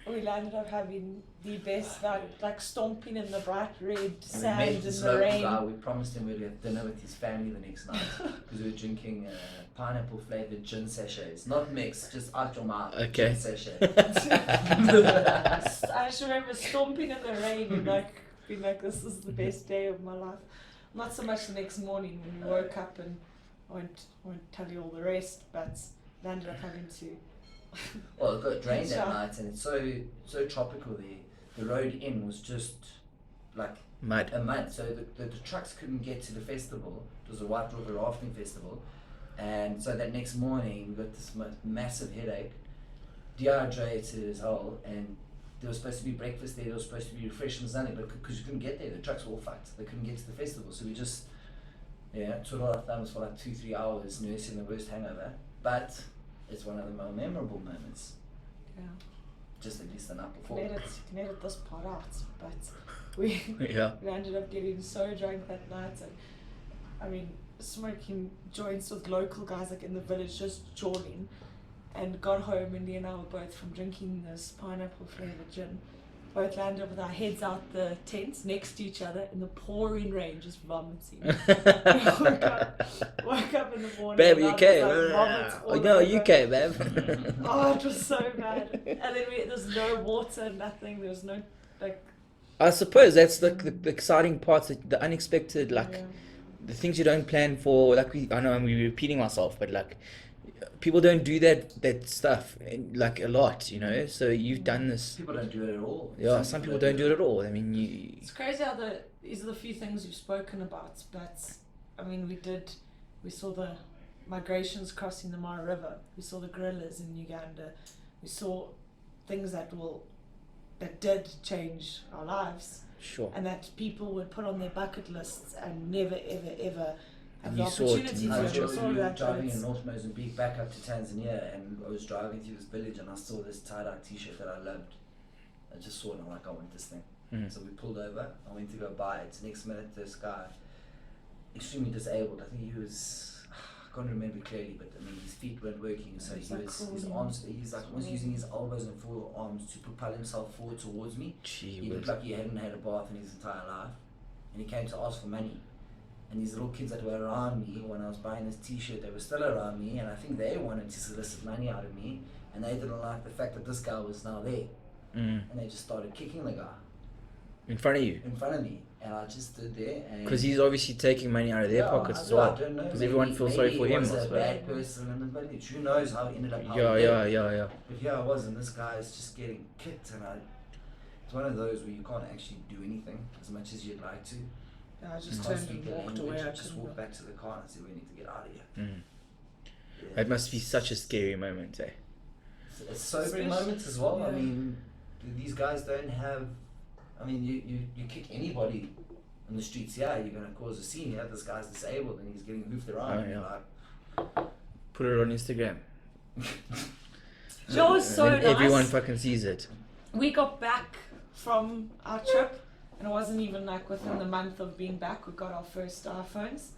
We landed up having the best night, like stomping in the bright red And we sand met in this the local rain. guy. We promised him we'd have dinner with his family the next night because we were drinking pineapple flavored gin sachets, not mixed, just out your mouth. Okay. Gin sachet. I just remember stomping in the rain and like being like, this is the best day of my life. Not so much the next morning when we woke up, and I won't tell you all the rest, but I ended up having to. Well, it got rained that Sure. night, and it's so tropical there. The road in was just like Mud. a mud, so the trucks couldn't get to the festival. It was a White River Rafting Festival, and so that next morning we got this massive headache, dehydrated as hell, and there was supposed to be breakfast there, there was supposed to be refreshments on it, but because you couldn't get there, the trucks were all fucked. They couldn't get to the festival, so we just twiddled our thumbs for like 2-3 hours nursing the worst hangover. But it's one of the more memorable moments. Yeah. Just at least the night You before. can edit this part out, but we Yeah. we ended up getting so drunk that night, and I mean smoking joints with local guys like in the village, just jawing, and got home and Lee and I were both from drinking this pineapple flavoured gin. Both landed with our heads out the tents next to each other in the pouring rain, just vomiting. woke up in the morning. Babe, and you I was okay? like, vomit all No, over. you okay, babe? Oh, it was so bad. And then there's no water, nothing. There was no like. I suppose that's the exciting parts, the unexpected, like Yeah. the things you don't plan for. Like I know I'm repeating myself, but like people don't do that stuff like a lot, you know. So you've done this. People don't do it at all. Yeah, some people don't do it at all. I mean, It's crazy how these are the few things you've spoken about, but I mean we saw the migrations crossing the Mara River, we saw the gorillas in Uganda, we saw things that did change our lives, sure. and that people would put on their bucket lists and never ever ever have And the you saw it opportunity in I to. nature. was We saw that, driving but in North Mozambique back up to Tanzania, and I was driving through this village and I saw this tie-dye t-shirt that I loved. I just saw it and I'm like, I want this thing. Mhm. So we pulled over, I went to go buy it. Next minute this guy, extremely disabled, I think he was, I can't remember clearly, but I mean his feet weren't working, so He's he like was, his crawling. arms, he's like was using his elbows and forearms to propel himself forward towards me. Gee He looked whiz. like he hadn't had a bath in his entire life, and he came to ask for money. And these little kids that were around me when I was buying this t-shirt, they were still around me, and I think they wanted to solicit money out of me, and they didn't like the fact that this guy was now there, Mm. and they just started kicking the guy In front of you, in front of me, and I just stood there and because he's obviously taking money out of their pockets as well. I don't know, Because everyone feels sorry for maybe him. he I was a suppose. bad person in the village. Who knows how he ended up? how Yeah, he did. yeah. But here I was, and this guy is just getting kicked, and it's one of those where you can't actually do anything as much as you'd like to. I just Can't turned speak and the walked language, away. I just couldn't walked go. back to the car and said, we need to get out of here. Mm. Yeah, It must be such a scary moment, eh? It's sobering Especially- moments as well. I yeah. mean, these guys don't have. I mean, you kick anybody on the streets, yeah, you're gonna cause a scene. Yeah, this guy's disabled and he's getting hoofed around. Oh, and you're yeah. like, Put it on Instagram. Joe was so And then nice. everyone fucking sees it. We got back from our trip, and it wasn't even like within the month of being back, we got our first iPhones.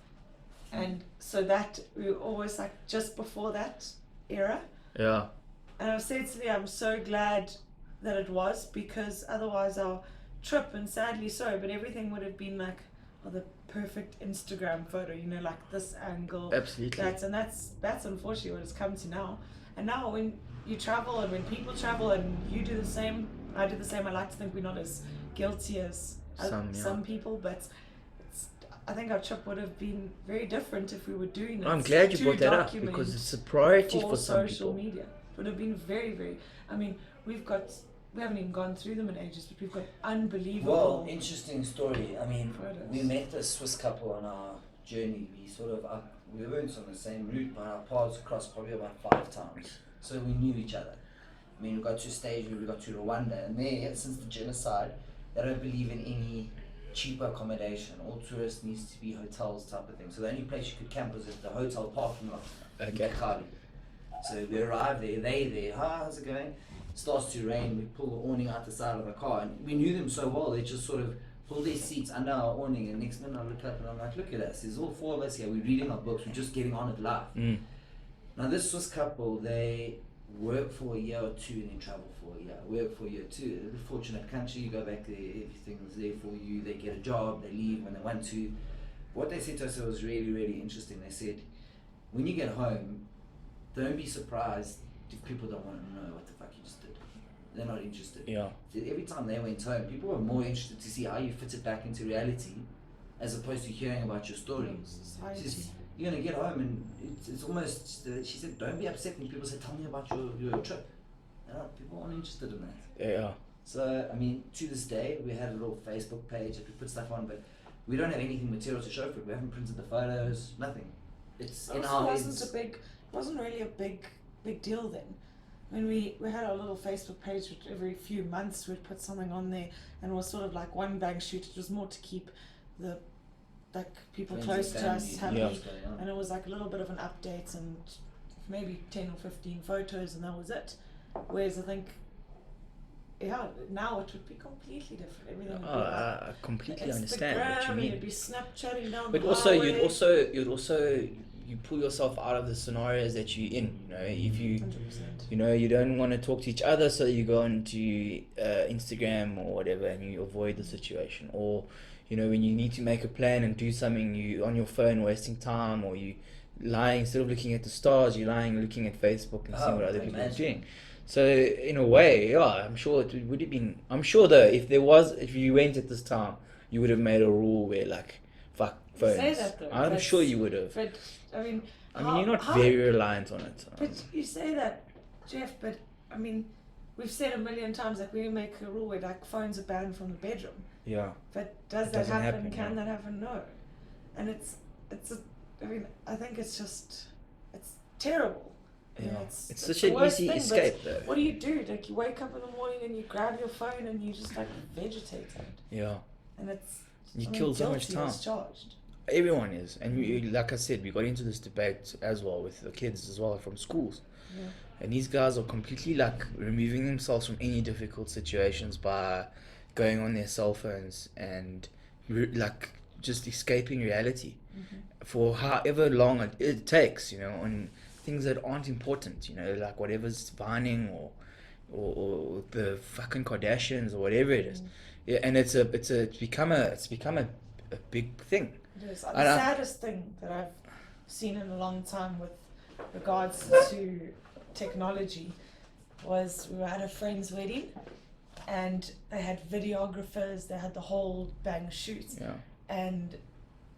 And so that we were always like just before that era. Yeah. And I've said to Lee, I'm so glad that it was, because otherwise our trip, and sadly so, but everything would have been like, oh, the perfect Instagram photo, you know, like this angle, Absolutely. that's unfortunately what it's come to now. And now when you travel and when people travel and you do the same, I do the same. I like to think we're not as guilty as some people, but I think our trip would have been very different if we were doing it. I'm glad you brought that up, because it's a priority for some social people. media. It would have been very, very. I mean, we haven't even gone through them in ages, but we've got unbelievable. Well, interesting story. I mean, photos. we met this Swiss couple on our journey. We weren't on the same route, but our paths crossed probably about 5 times. So we knew each other. I mean, we got to a stage where we got to Rwanda, and there, since the genocide, they don't believe in any cheaper accommodation. All tourists needs to be hotels type of thing. So the only place you could camp was at the hotel parking lot in Caylee. So we arrived there, how's it going? Starts to rain, we pull the awning out the side of the car, and we knew them so well, they just sort of pull their seats under our awning, and next minute I look up and I'm like, look at us, there's all 4 of us here, we're reading our books, we're just getting on with life. Now this Swiss couple, they work for a year or 2 and then travel for a year, work for a year or 2. They're a fortunate country, you go back there, everything's there for you, they get a job, they leave when they want to. What they said to us was really, really interesting. They said, when you get home, don't be surprised if people don't want to know what the fuck you just did. They're not interested. Yeah. Every time they went home, people were more interested to see how you fit it back into reality, as opposed to hearing about your story. Just, you're gonna get home and it's almost. She said, "Don't be upset when people say, tell me about your trip." People aren't interested in that. Yeah. So I mean, to this day, we had a little Facebook page that we put stuff on, but we don't have anything material to show for it. We haven't printed the photos, nothing. It's in our heads. Wasn't really a big deal then. When we had our little Facebook page, which every few months we'd put something on there, and it was sort of like one bang shoot. It was more to keep the people Friends close and to us family, happy, yeah. and it was like a little bit of an update and maybe 10 or 15 photos, and that was it. Whereas I think, now it would be completely different. Everything would be I completely understand what you mean. You'd be Snapchatting down But the also, highway. you'd also you pull yourself out of the scenarios that you're in. You know, if you 100%. you don't want to talk to each other, so you go onto Instagram or whatever, and you avoid the situation. Or, when you need to make a plan and do something, you on your phone wasting time, or you lying instead of looking at the stars, you're lying looking at Facebook and seeing what other people are doing. So in a way, yeah, I'm sure it would have been. I'm sure though, if you went at this time, you would have made a rule where like, fuck phones. Say that though. I'm sure you would have. But I mean, you're not very reliant on it. But you say that, Jeff. But I mean, we've said a million times that we make a rule where like phones are banned from the bedroom. Yeah. But does It that doesn't happen? happen, Can yeah. that happen? No. And I think it's terrible. Yeah. Yeah, It's such the an worst easy thing, escape but though. What do you do? Like you wake up in the morning and you grab your phone and you just like vegetate on it. Yeah. And it's You kill so much guilty time. as charged. Everyone is, and like I said, we got into this debate as well with the kids as well from schools. Yeah. And these guys are completely like removing themselves from any difficult situations by going on their cell phones and like just escaping reality for however long it takes, on things that aren't important, like whatever's vining or the fucking Kardashians or whatever it is. Yeah, and it's become a big thing. It is. The And saddest thing that I've seen in a long time with regards to technology was we were at a friend's wedding and they had videographers, they had the whole bang shoot. Yeah. And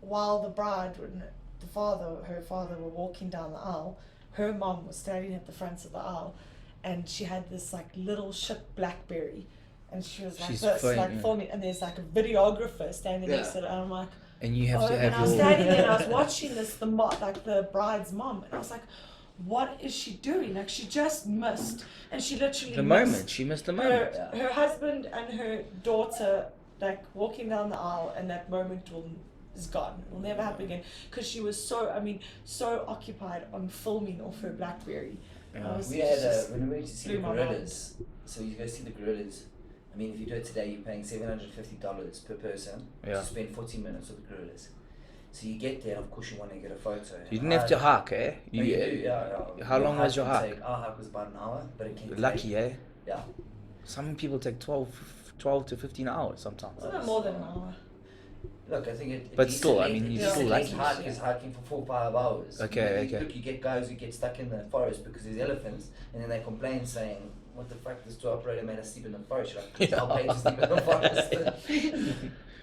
while the bride and her father were walking down the aisle, her mom was standing at the front of the aisle and she had this like little shit BlackBerry and she was like filming, and there's like a videographer standing next to it, and I'm like, and you have to have and I was standing there and I was watching this, the bride's mom, and I was like, what is she doing? Like she just missed, and she literally she missed the moment. Her husband and her daughter like walking down the aisle, and that moment is gone. It will never happen again because she was so occupied on filming off her BlackBerry. We had when we went to see the gorillas. So you go see the gorillas. I mean, if you do it today, you're paying $750 per person to spend 40 minutes with the gorillas. So you get there, and of course you want to get a photo. You didn't have to hike, eh? No, you do, yeah. How long was your hike? Our hike was about an hour, but it can Lucky, take, eh? Yeah. Some people take 12 to 15 hours sometimes. It's more than an hour. Look, I think it. But still, I mean, you're still lucky. Hike is hiking for 4 or 5 hours. Okay. Look, you get guys who get stuck in the forest because there's elephants, and then they complain saying, "What the fuck? This tour operator made us sleep in the forest." You're like, "I'll pay to sleep in the forest."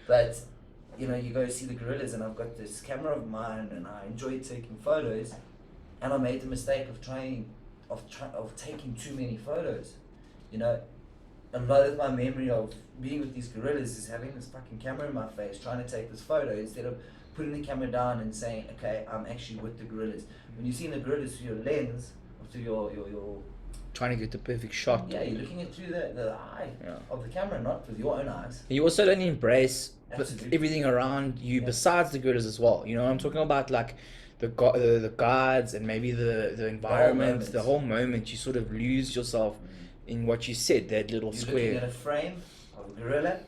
But you know, you go see the gorillas, and I've got this camera of mine, and I enjoy taking photos, and I made the mistake of taking too many photos. You know, a lot of my memory of being with these gorillas is having this fucking camera in my face, trying to take this photo instead of putting the camera down and saying, okay, I'm actually with the gorillas. When you're seeing the gorillas through your lens, or through your Trying to get the perfect shot. yeah, you're looking at through the eye of the camera, not with your own eyes. You also don't embrace Absolutely. everything around you besides the gorillas as well. You know, I'm talking about like the guards and maybe the environment, the whole moment. You sort of lose yourself in what you said, that little You're square. looking at a frame of a gorilla.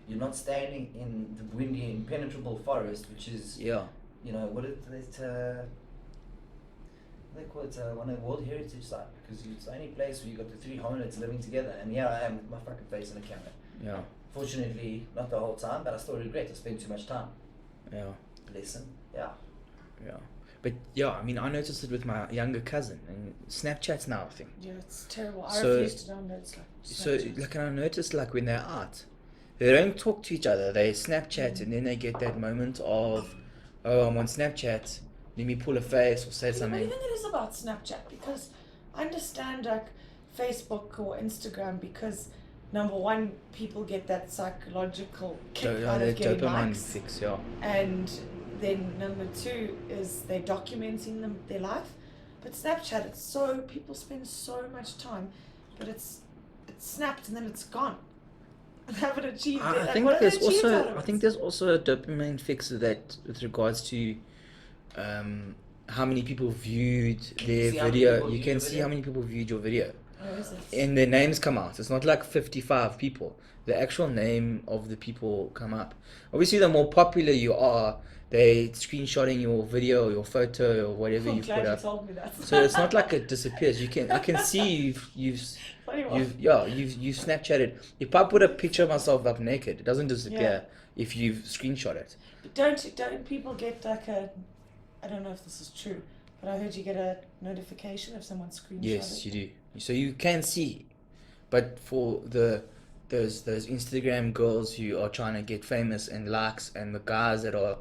You're not standing in the windy, impenetrable forest, which is, you know, what they call it, one of the World Heritage Site, because it's the only place where you got the 3 hominids living together, and here I am with my fucking face in a camera. Yeah. Fortunately, not the whole time, but I still regret I spent too much time. Yeah. Lesson, yeah. Yeah. But yeah, I mean, I noticed it with my younger cousin, and Snapchat's now a thing. Yeah, it's terrible. I So- refuse to download stuff. So, like, I noticed, like, when they're out, they don't talk to each other. They Snapchat, and then they get that moment of, oh, I'm on Snapchat. Let me pull a face or say What do something. you think it is about Snapchat? Because I understand like Facebook or Instagram because number one, people get that psychological kick out of getting dopamine likes, fix, yeah. and then number two is they're documenting their life. But Snapchat, it's so people spend so much time, but it's snapped and then it's gone. I haven't achieved it. I Like, think what have there's they achieved also out of I it? think there's also a dopamine fix of that with regards to how many people viewed their See how many video. people You viewed can your see video? how many people viewed your video, Where is it? and their names come out. It's not like 55 people. The actual name of the people come up. Obviously, the more popular you are, they screenshotting your video, or your photo, or whatever I'm you've glad put you up. told me that. So it's not like it disappears. I can see you've Snapchatted. If I put a picture of myself up naked, it doesn't disappear if you've screenshot it. But don't people get like I don't know if this is true, but I heard you get a notification if someone screenshot Yes, it. you do. So you can see, but for those Instagram girls who are trying to get famous and likes, and the guys that are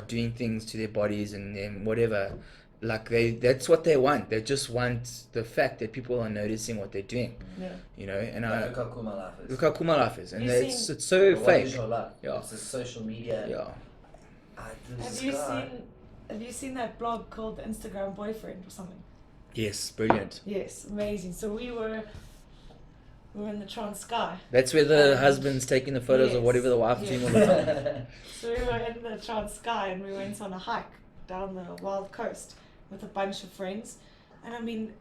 doing things to their bodies and whatever, like that's what they want. They just want the fact that people are noticing what they're doing. Yeah. You know, and Look how cool my life is. look how cool my life is, and You it's seen- so What fake. is your life? Yeah. It's a social media. Yeah. Have you seen that blog called the Instagram Boyfriend or something? Yes, brilliant. Yes, amazing. So we were in the Transkei. That's where the husband's taking the photos of Yes, whatever the wife's doing all the time. So we were in the Transkei and we went on a hike down the wild coast with a bunch of friends. And I mean,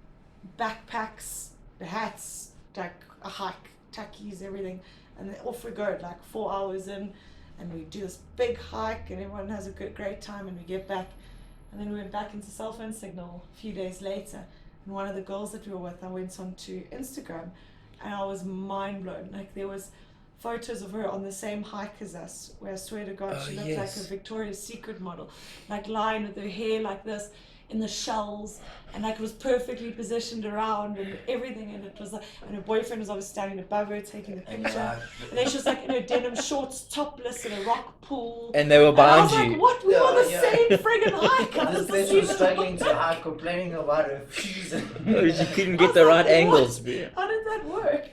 backpacks, the hats, like a hike, tackies, everything. And then off we go, like 4 hours in. And we do this big hike and everyone has a great time and we get back. And then we went back into cell phone signal a few days later. And one of the girls that we were with, I went onto Instagram and I was mind blown. Like there was photos of her on the same hike as us, where I swear to God, she looked like a Victoria's Secret model, like lying with her hair like this in the shells, and like it was perfectly positioned around and everything, and it was like, and her boyfriend was always standing above her taking the picture, and then she was like in her denim shorts, topless in a rock pool, And they were and I behind was you. like, what? We were on the Yeah. same friggin' hike. How This does this bitch was even struggling to work? hike, complaining about her shoes. She couldn't I get was the like, right what? angles. Bro. How did that work?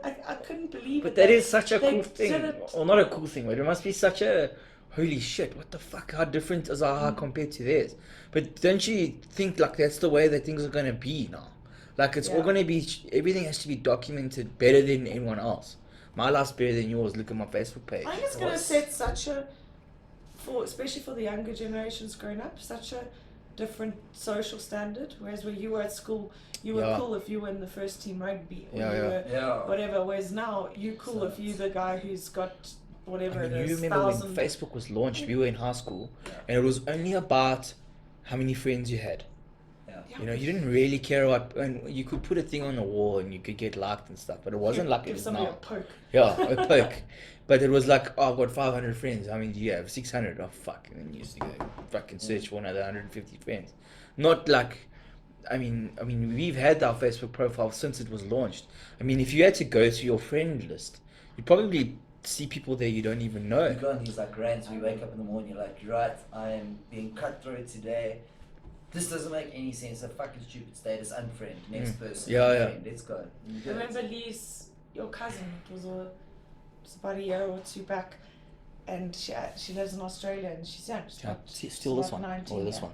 Like I couldn't believe But it. that is such a they cool thing. did it- Or not a cool thing, but it must be such a holy shit, what the fuck? How different is our hike compared to theirs? But don't you think like that's the way that things are gonna be now? Like it's all Yeah. gonna be, everything has to be documented better than anyone else. My life's better than yours. Look at my Facebook page. I think it's going to set such a, especially for the younger generations growing up, such a different social standard. Whereas when you were at school, you were Yeah. cool if you were in the first team rugby, or Yeah, you yeah. were Yeah. whatever. Whereas now, you're cool if you're the guy who's got whatever I mean, it you is, remember when 1,000. Facebook was launched, we were in high school, Yeah. and it was only about how many friends you had. Yeah. Yeah. You know, you didn't really care about, and you could put a thing on the wall and you could get liked and stuff, but it wasn't like it Give is somebody now. a poke. Yeah, a poke. But it was like, oh, I've got 500 friends. How many do you have? 600. Oh, fuck. And then you used to go fucking search for another 150 friends. Not like, I mean, we've had our Facebook profile since it was launched. I mean, if you had to go to your friend list, you'd probably see people there you don't even You know. go on these like rants. We wake up in the morning. You're like, right, I am being cutthroat today. This doesn't make any sense. A fucking stupid status. Unfriend. Next person. Yeah, yeah. Unfriend. Let's go. And you do I it. remember Lee's, your cousin, it was about a year or two back, and she lives in Australia, and she's young. She's about, Still she's this about one 19, or this yeah. one.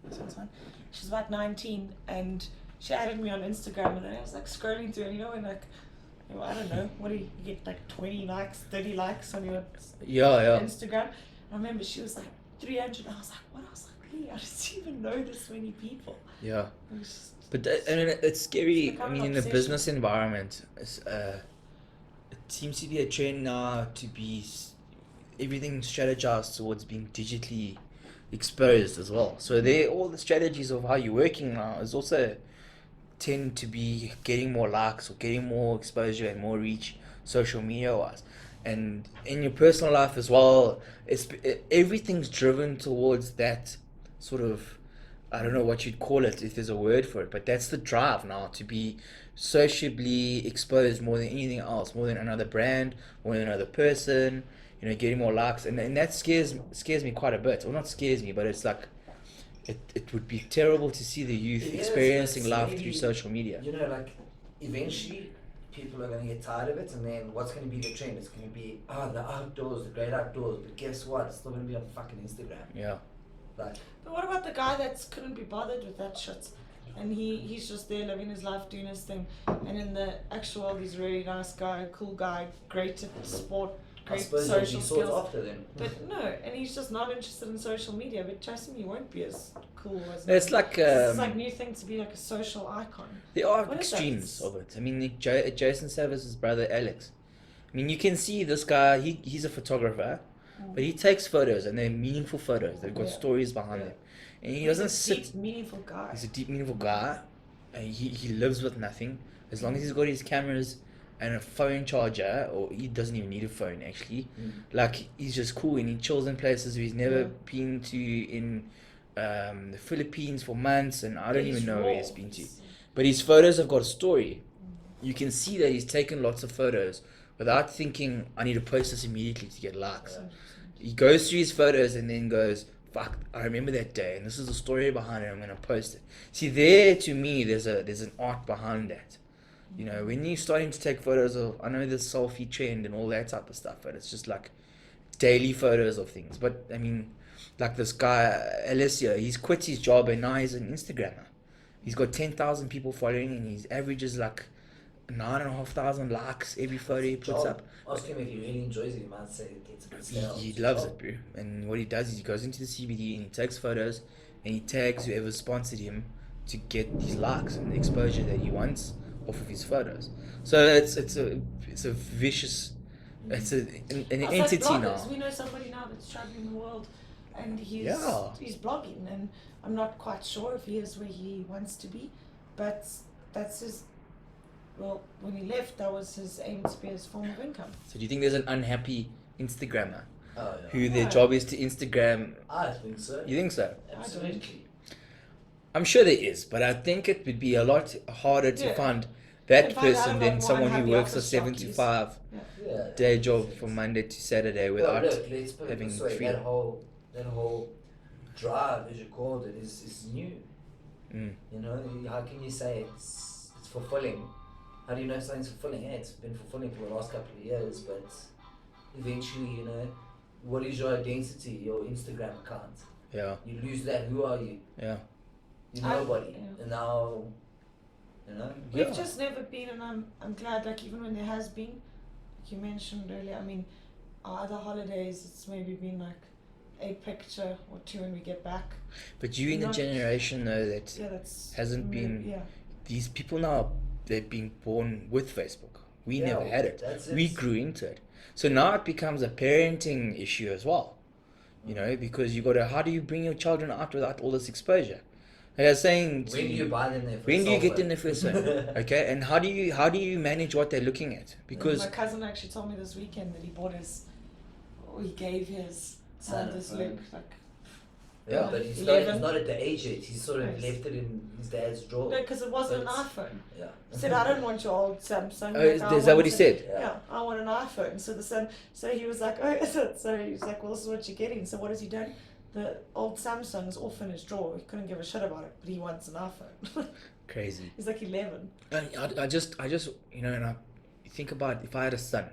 This one. She's about 19, and she added me on Instagram, and then I was like scrolling through, and you know, when like, you know, I don't know, what do you get, like 20 likes, 30 likes on your Yeah. Instagram? I remember she was like 300, and I was like, what? I was like, Lee, I didn't even know this many people. Yeah. It was just, But I mean, it's scary. It's I become mean, an in the obsession. business environment, it seems to be a trend now to be everything strategized towards being digitally exposed as well. So all the strategies of how you're working now is also tend to be getting more likes or getting more exposure and more reach social media wise. And in your personal life as well, everything's driven towards that sort of, I don't know what you'd call it, if there's a word for it, but that's the drive now, to be sociably exposed more than anything else, more than another brand, more than another person, you know, getting more likes. And that scares me quite a bit. Well, not scares me, but it's like, it would be terrible to see the youth It is, experiencing but life maybe, through social media. You know, like eventually people are going to get tired of it, and then what's going to be the trend? It's going to be the outdoors, the great outdoors. But guess what? It's still going to be on fucking Instagram. Yeah. Like, but what about the guy that couldn't be bothered with that shit? And he's just there living his life, doing his thing. And in the actual world, he's a really nice guy, cool guy, great at sport, I great suppose social he'll be sorted skills. after then. But no, and he's just not interested in social media. But trust me, he won't be as cool as. It's like it's like new thing to be like a social icon. there are What is that? extremes of it. I mean, Jason Savas' brother Alex. I mean, you can see this guy. He's a photographer, but he takes photos, and they're meaningful photos. They've got Yeah. stories behind them, and he He's doesn't a sit. deep, meaningful guy. He's a deep, meaningful guy, and he lives with nothing. As long as he's got his cameras and a phone charger, or he doesn't even need a phone actually. Like, he's just cool, and he chills in places he's never been to in the Philippines for months, and I don't even know where he's been to. But his photos have got a story. You can see that he's taken lots of photos without thinking, I need to post this immediately to get likes. He goes through his photos and then goes, fuck, I remember that day, and this is the story behind it, I'm going to post it. See, there, to me, there's an art behind that. You know, when you're starting to take photos of, I know the selfie trend and all that type of stuff, but it's just like daily photos of things. But, I mean, like this guy, Alessio, he's quit his job and now he's an Instagrammer. He's got 10,000 people following, and his average is like 9,500 likes every photo he puts up. Ask him if he really enjoys it. He might say it gets a bit stale. He loves it, bro. And what he does is he goes into the CBD and he takes photos and he tags whoever sponsored him to get these likes and the exposure that he wants off of his photos. So it's a vicious, it's an entity bloggers. now. We know somebody now that's traveling the world, and he's blogging, and I'm not quite sure if he is where he wants to be, but that's his. Well, when he left, that was his aim to be his form of income. So do you think there's an unhappy Instagrammer Oh, yeah. who their job is to Instagram? I think so. You think so? Absolutely. I'm sure there is, but I think it would be a lot harder to find that You can find person out than about someone one who happy works a office 7 to jockeys. 5 Yeah. day job from Monday to Saturday without Well, look, let's put it having this way, freedom. that whole drive, as you called it, is new. Mm. You know, how can you say it's fulfilling? How do you know something's fulfilling? Yeah, it's been fulfilling for the last couple of years, but eventually, you know, what is your identity? Your Instagram account. Yeah, You lose that. Who are you? yeah. You're nobody. Yeah. And now, you know. We've Yeah. just never been, and I'm glad. Like, even when there has been, like you mentioned earlier, I mean, our other holidays, it's maybe been like a picture or two when we get back. But you in the Not- generation though that Yeah, that's Hasn't been- Yeah. these people now, they've been born with Facebook. We Yeah, never had it. that's We it. grew into it. So now it becomes a parenting issue as well, you know, because you got to, how do you bring your children out without all this exposure? Like I was saying, When do you buy them their first when do you cell get them their first phone? Okay, and how do you manage what they're looking at? Because my cousin actually told me this weekend that he gave his son this Luke, like, yeah, but he's 11. not at the age yet. He's sort of Nice. left it in his dad's drawer. no, because it wasn't an But iPhone. Yeah. He said, I don't want your old Samsung. Oh, Like, I is that what he want said? Yeah, I want an iPhone. So the son, so he was like, oh, is it? So he was like, well, this is what you're getting. So what has he done? The old Samsung is off in his drawer. He couldn't give a shit about it, but he wants an iPhone. Crazy. He's like 11. And I just, you know, and I think about if I had a son,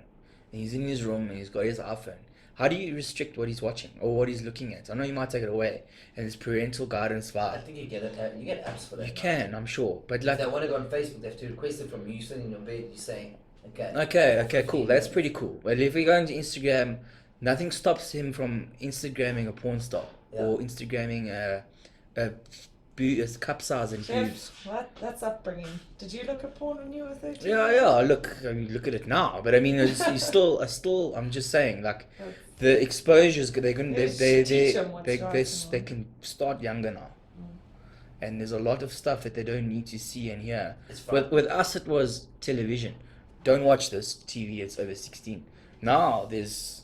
and he's in his room and he's got his iPhone. How do you restrict what he's watching or what he's looking at? I know you might take it away, and it's parental guidance I vibe. think you get it. You get apps for that. You now. can, I'm sure, but like, If they want to go on Facebook, they have to request it from you. You sitting in your bed, you saying, okay. okay, cool. That's pretty cool. But if we go into Instagram, nothing stops him from Instagramming a porn star or Instagramming a cup size and boobs. What? That's upbringing. Did you look at porn when you were 13? Yeah. Look at it now. But I mean, you still. I'm just saying, like, the exposures they're going Yeah, teach 'em what's right they and can start younger now, and there's a lot of stuff that they don't need to see and hear. It's fun. With us, it was television. Don't watch this TV. It's over 16. Now there's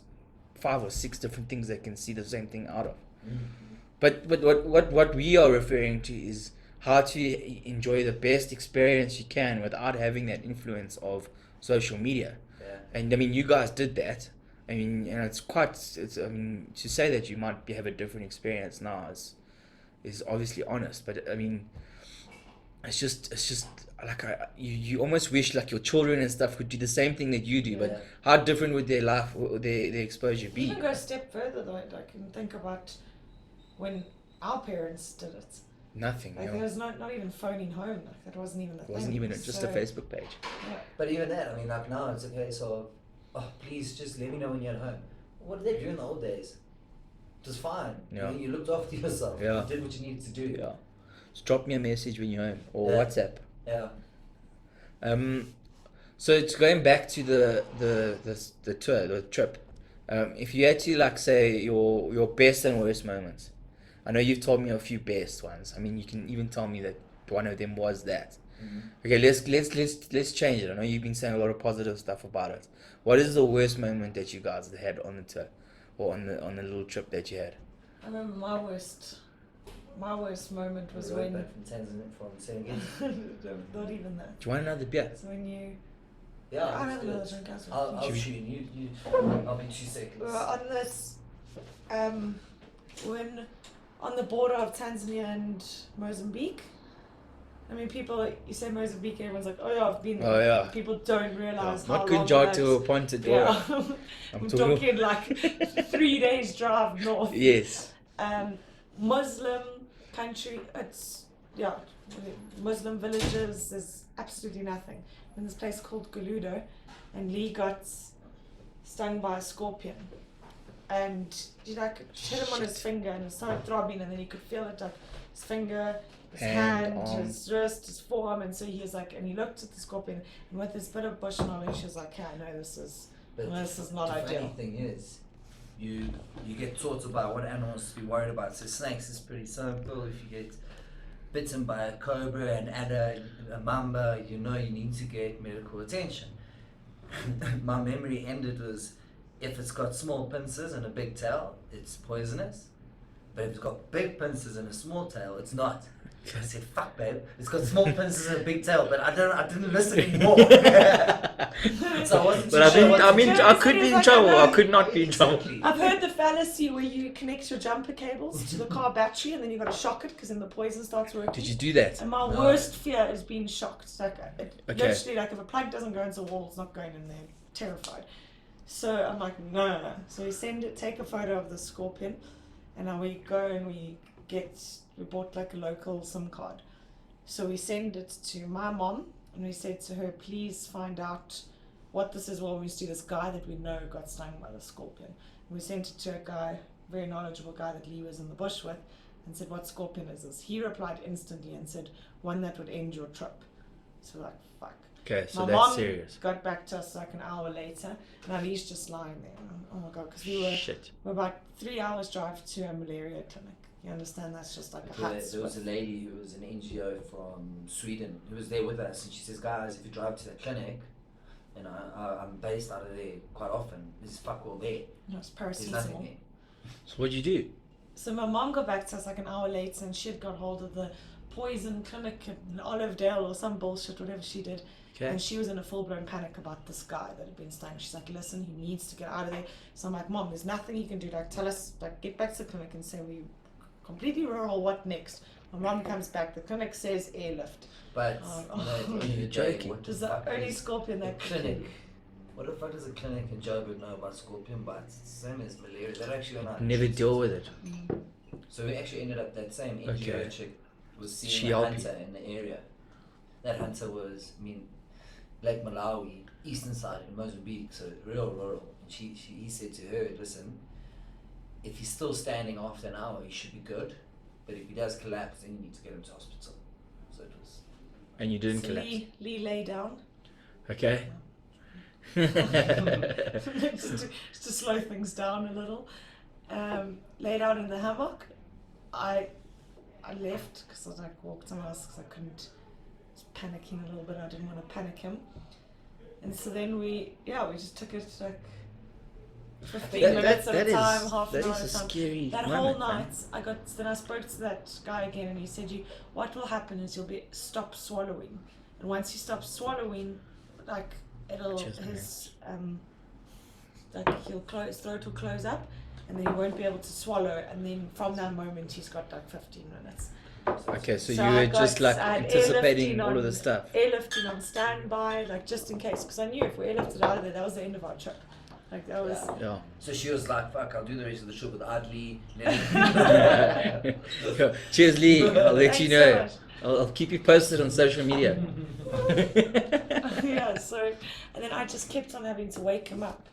5 or 6 different things they can see the same thing out of. But what we are referring to is how to enjoy the best experience you can without having that influence of social media. Yeah. And I mean, you guys did that. I mean, and I mean, to say that you might have a different experience now is obviously honest. But I mean, it's just like you almost wish like your children and stuff could do the same thing that you do. Yeah. But how different would their life, or their exposure be? Even go a step further though, I can think about when our parents did it. Nothing. Like there was not even phoning home. Like that wasn't even a thing. It wasn't even just a Facebook page. Yeah. But even that, I mean, like now it's a case of, oh, please just let me know when you're at home. What did they do in the old days? It was fine. Yeah. You looked after yourself. Yeah. You did what you needed to do. Yeah. Just drop me a message when you're home or Yeah. WhatsApp. Yeah. So it's going back to the tour, the trip. If you had to like say your best and worst moments, I know you've told me a few best ones. I mean, you can even tell me that one of them was that. Okay, let's change it. I know you've been saying a lot of positive stuff about it. What is the worst moment that you guys had on the tour, or on the little trip that you had? I remember my worst moment was We rode when back from Tanzania, from Senegal. not even that. Do you want another beer? So when you Yeah, I let's have do another it. drink as I'll well. shoot you. I'll be 2 seconds. We were on this when on the border of Tanzania and Mozambique. I mean, you say Mozambique, everyone's like, oh yeah, I've been there. Oh, yeah. People don't realize how Not long good job that to is. appointed. Yeah. I'm I'm talking. talking like 3 days drive north. Yes. Muslim country, it's, yeah, Muslim villages, there's absolutely nothing. In this place called Guludo, and Lee got stung by a scorpion. And he like hit him on his finger and it started throbbing, and then he could feel it like his finger, his hand, arm. his wrist, his forearm, and so he was like, and he looked at the scorpion, and with this bit of bush knowledge, he was like, yeah, no, this is not the ideal. funny thing is, you get taught about what animals to be worried about. So snakes is pretty simple. If you get bitten by a cobra, an adder, a mamba, you know you need to get medical attention. My memory ended was, if it's got small pincers and a big tail, it's poisonous. But if it's got big pincers and a small tail, it's not. I said, fuck babe, it's got small pincers and a big tail, but I didn't listen anymore. So I wasn't But I sure. could be in trouble. I could not be in trouble. Exactly. I've heard the fallacy where you connect your jumper cables to the car battery and then you've got to shock it because then the poison starts working. Did you do that? And my No. worst fear is being shocked. Like, Okay. literally, like if a plug doesn't go into a wall, it's not going in there. Terrified. So I'm like, no. So we take a photo of the scorpion, and then we go and we bought like a local SIM card. So we send it to my mom, and we said to her, please find out what this is. Well, we see this guy that we know got stung by the scorpion. And we sent it to a guy, very knowledgeable guy that Lee was in the bush with, and said, what scorpion is this? He replied instantly and said, one that would end your trip. So we're like, fuck. Okay, so My that's mom serious. got back to us like an hour later, and Ali's just lying there. Oh my god, because we're Shit. about 3 hours drive to a malaria clinic. You understand? That's just like a hut. There was a lady who was an NGO from Sweden who was there with us, and she says, guys, if you drive to the clinic, and I'm based out of there quite often, there's fuck all there. No, it's There's nothing paracetamol. there. So what'd you do? So my mom got back to us like an hour later, and she had got hold of the poison clinic in Olivedale or some bullshit, whatever she did. Okay. And she was in a full-blown panic about this guy that had been stung. She's like, listen, he needs to get out of there. So I'm like, Mom, there's nothing he can do. Like, tell us, like, get back to the clinic and say we completely rural, what next? My mom comes back, the clinic says airlift. But at the end of the day, Joking. what It was the the fuck only is scorpion a that clinic? What the fuck does a clinic in Joburg know about scorpion bites? It's the same as malaria. They actually don't know. Never deal with it. So we actually ended up, that same NGO Okay. chick was She seeing a helped hunter in the area. That hunter was, Lake Malawi, eastern side in Mozambique, so real rural. And he said to her, listen, if he's still standing after an hour, he should be good. But if he does collapse, then you need to get him to hospital. So it was. And you didn't So collapse. Lee lay down. Okay. just to slow things down a little. Laid out in the hammock. I left because I like walked somewhere else because I couldn't. I was panicking a little bit. I didn't want to panic him. And so then we just took it like 15 minutes at a time, half an hour at a time. Scary That moment, whole man. night, then I spoke to that guy again, and he said, what will happen is you'll stop swallowing, and once you stop swallowing, like his throat will close up, and then he won't be able to swallow, and then from that moment he's got like 15 minutes. Okay, so you I were got- just like I had anticipating airlifting all of on- the stuff. Airlifting on standby, like just in case, because I knew if we airlifted out of there, that was the end of our trip. Like that was. Yeah. So she was like, fuck, I'll do the rest of the trip with Adley. Cheers, Lee. I'll let you Thanks know. so much. I'll keep you posted on social media. Yeah, so, and then I just kept on having to wake him up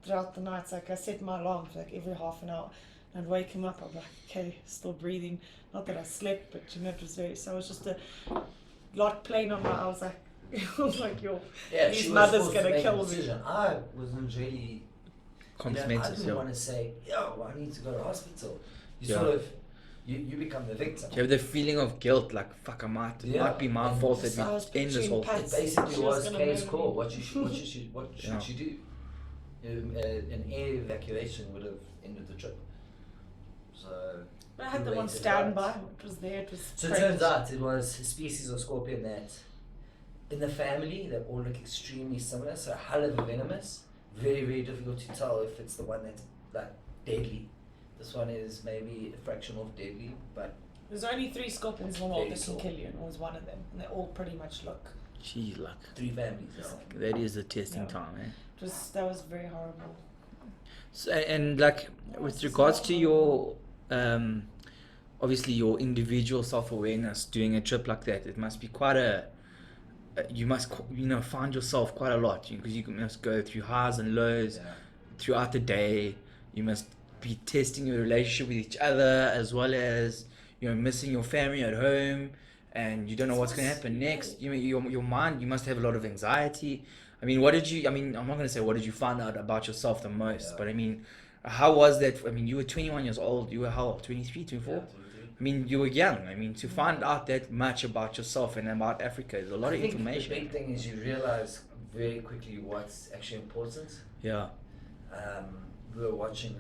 throughout the nights. Like I set my alarm for like every half an hour. I'd wake him up, I'd be like, okay, still breathing. Not that I slept, but it was so it was just a lot playing on I was like, his she was mother's forced to gonna make a kill me. decision. I wasn't really. I Complimentous, didn't yeah. want to say, I need to go to hospital. You Yeah. sort of, you become the victim. You have the feeling of guilt, like, fuck, it might be my And fault just I was that we end this picturing whole Pat- It thing. basically She was was gonna Kay's murder call. me. What should Yeah. she do? An air evacuation would have ended the trip. So. But I had we them on waited standby. out. It was there. It was. So it pregnant. turns out it was a species of scorpion that, in the family, they all look extremely similar. So a hell of a venomous. Very, very difficult to tell if it's the one that's like deadly. This one is maybe a fraction of deadly, but There's only 3 scorpions in the world Very that can sore. kill you, and it was one of them. And they all pretty much look. Gee, like, 3 families. that is the testing Yeah. time, eh? That was very horrible. So, and like, with regards to your, obviously your individual self-awareness doing a trip like that, it must be quite you must, find yourself quite a lot, because you must go through highs and lows throughout the day. You must be testing your relationship with each other, as well as, missing your family at home, and you don't know what's going to happen next. Your mind, you must have a lot of anxiety. I mean, I'm not going to say what did you find out about yourself the most, but I mean, how was that? I mean, you were 21 years old. You were how old? 23, 24? Yeah, I mean, you were young. I mean, to find out that much about yourself and about Africa is a lot of information. The big thing is you realize very quickly what's actually important. Yeah. We were watching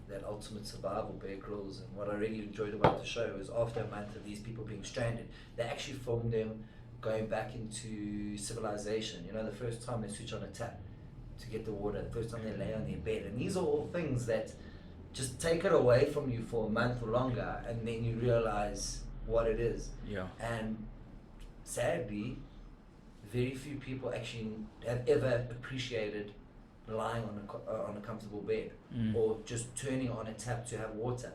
that Ultimate Survival, Bear Grylls, and what I really enjoyed about the show is after a month of these people being stranded, they actually filmed them going back into civilization. The first time they switch on a tap to get the water, the first time they lay on their bed, and these are all things that just take it away from you for a month or longer, and then you realize what it is. Yeah. And sadly, very few people actually have ever appreciated lying on a comfortable bed or just turning on a tap to have water.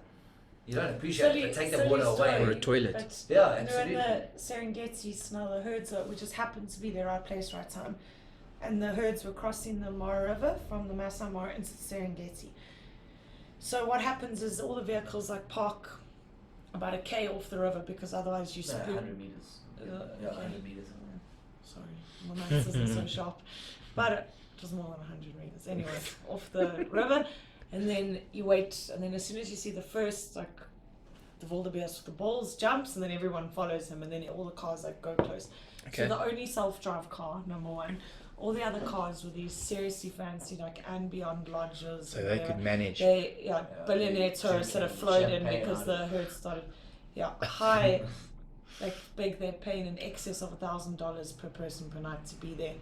You don't appreciate it, but take the water away. Or a toilet. But Yeah, in absolutely. the Serengeti, now the herds we just happened to be the right place, right time, and the herds were crossing the Mara River from the Masai Mara into the Serengeti. So what happens is all the vehicles park about a K off the river, because otherwise you No, spook. 100 meters. Yeah. 100 meters. Sorry, my maths isn't so sharp. But it was more than 100 meters. Anyway, off the river. And then you wait, and then as soon as you see the first, like, the wildebeest with the balls jumps, and then everyone follows him, and then all the cars like go close. Okay. So the only self-drive car, number one. All the other cars were these seriously fancy, like, and beyond lodges. So they could manage. Billionaire tourists that have flown in because the herd started, high, like, big. They're paying in excess of $1,000 per person per night to be there.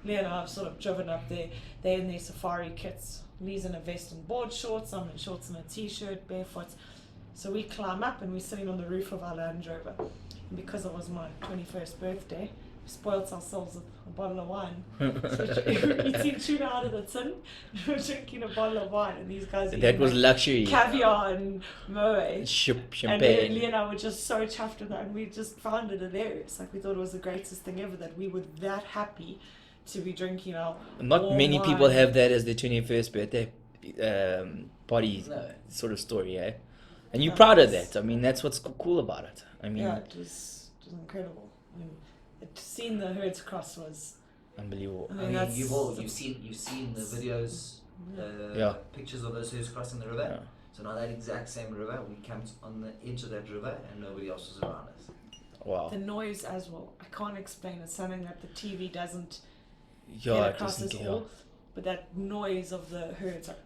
Lee and I have sort of driven up there. They're in their safari kits. Lee's in a vest and board shorts. I'm in shorts and a t-shirt, barefoot. So we climb up and we're sitting on the roof of our Land Rover. And because it was my 21st birthday, we spoilt ourselves with a bottle of wine. So we're eating tuna out of the tin. We're drinking a bottle of wine, and these guys That was luxury. caviar and moe. And Champagne. Lee and I were just so chuffed with that, and we just found it hilarious. Like, we thought it was the greatest thing ever that we were that happy to be drinking our Not many wine. people have that as their 21st birthday party No. sort of story, eh? And you're proud of that. I mean, that's what's cool about it. I mean, it was incredible. I mean, seeing the herds cross was unbelievable. I I mean, mean, that's- you've seen the videos, pictures of those herds crossing the river. Yeah. So now that exact same river, we camped on the edge of that river, and nobody else was around us. Wow. the noise as well. I can't explain. It's something that the TV doesn't Yeah, get it across doesn't as get all. But that noise of the herds, like,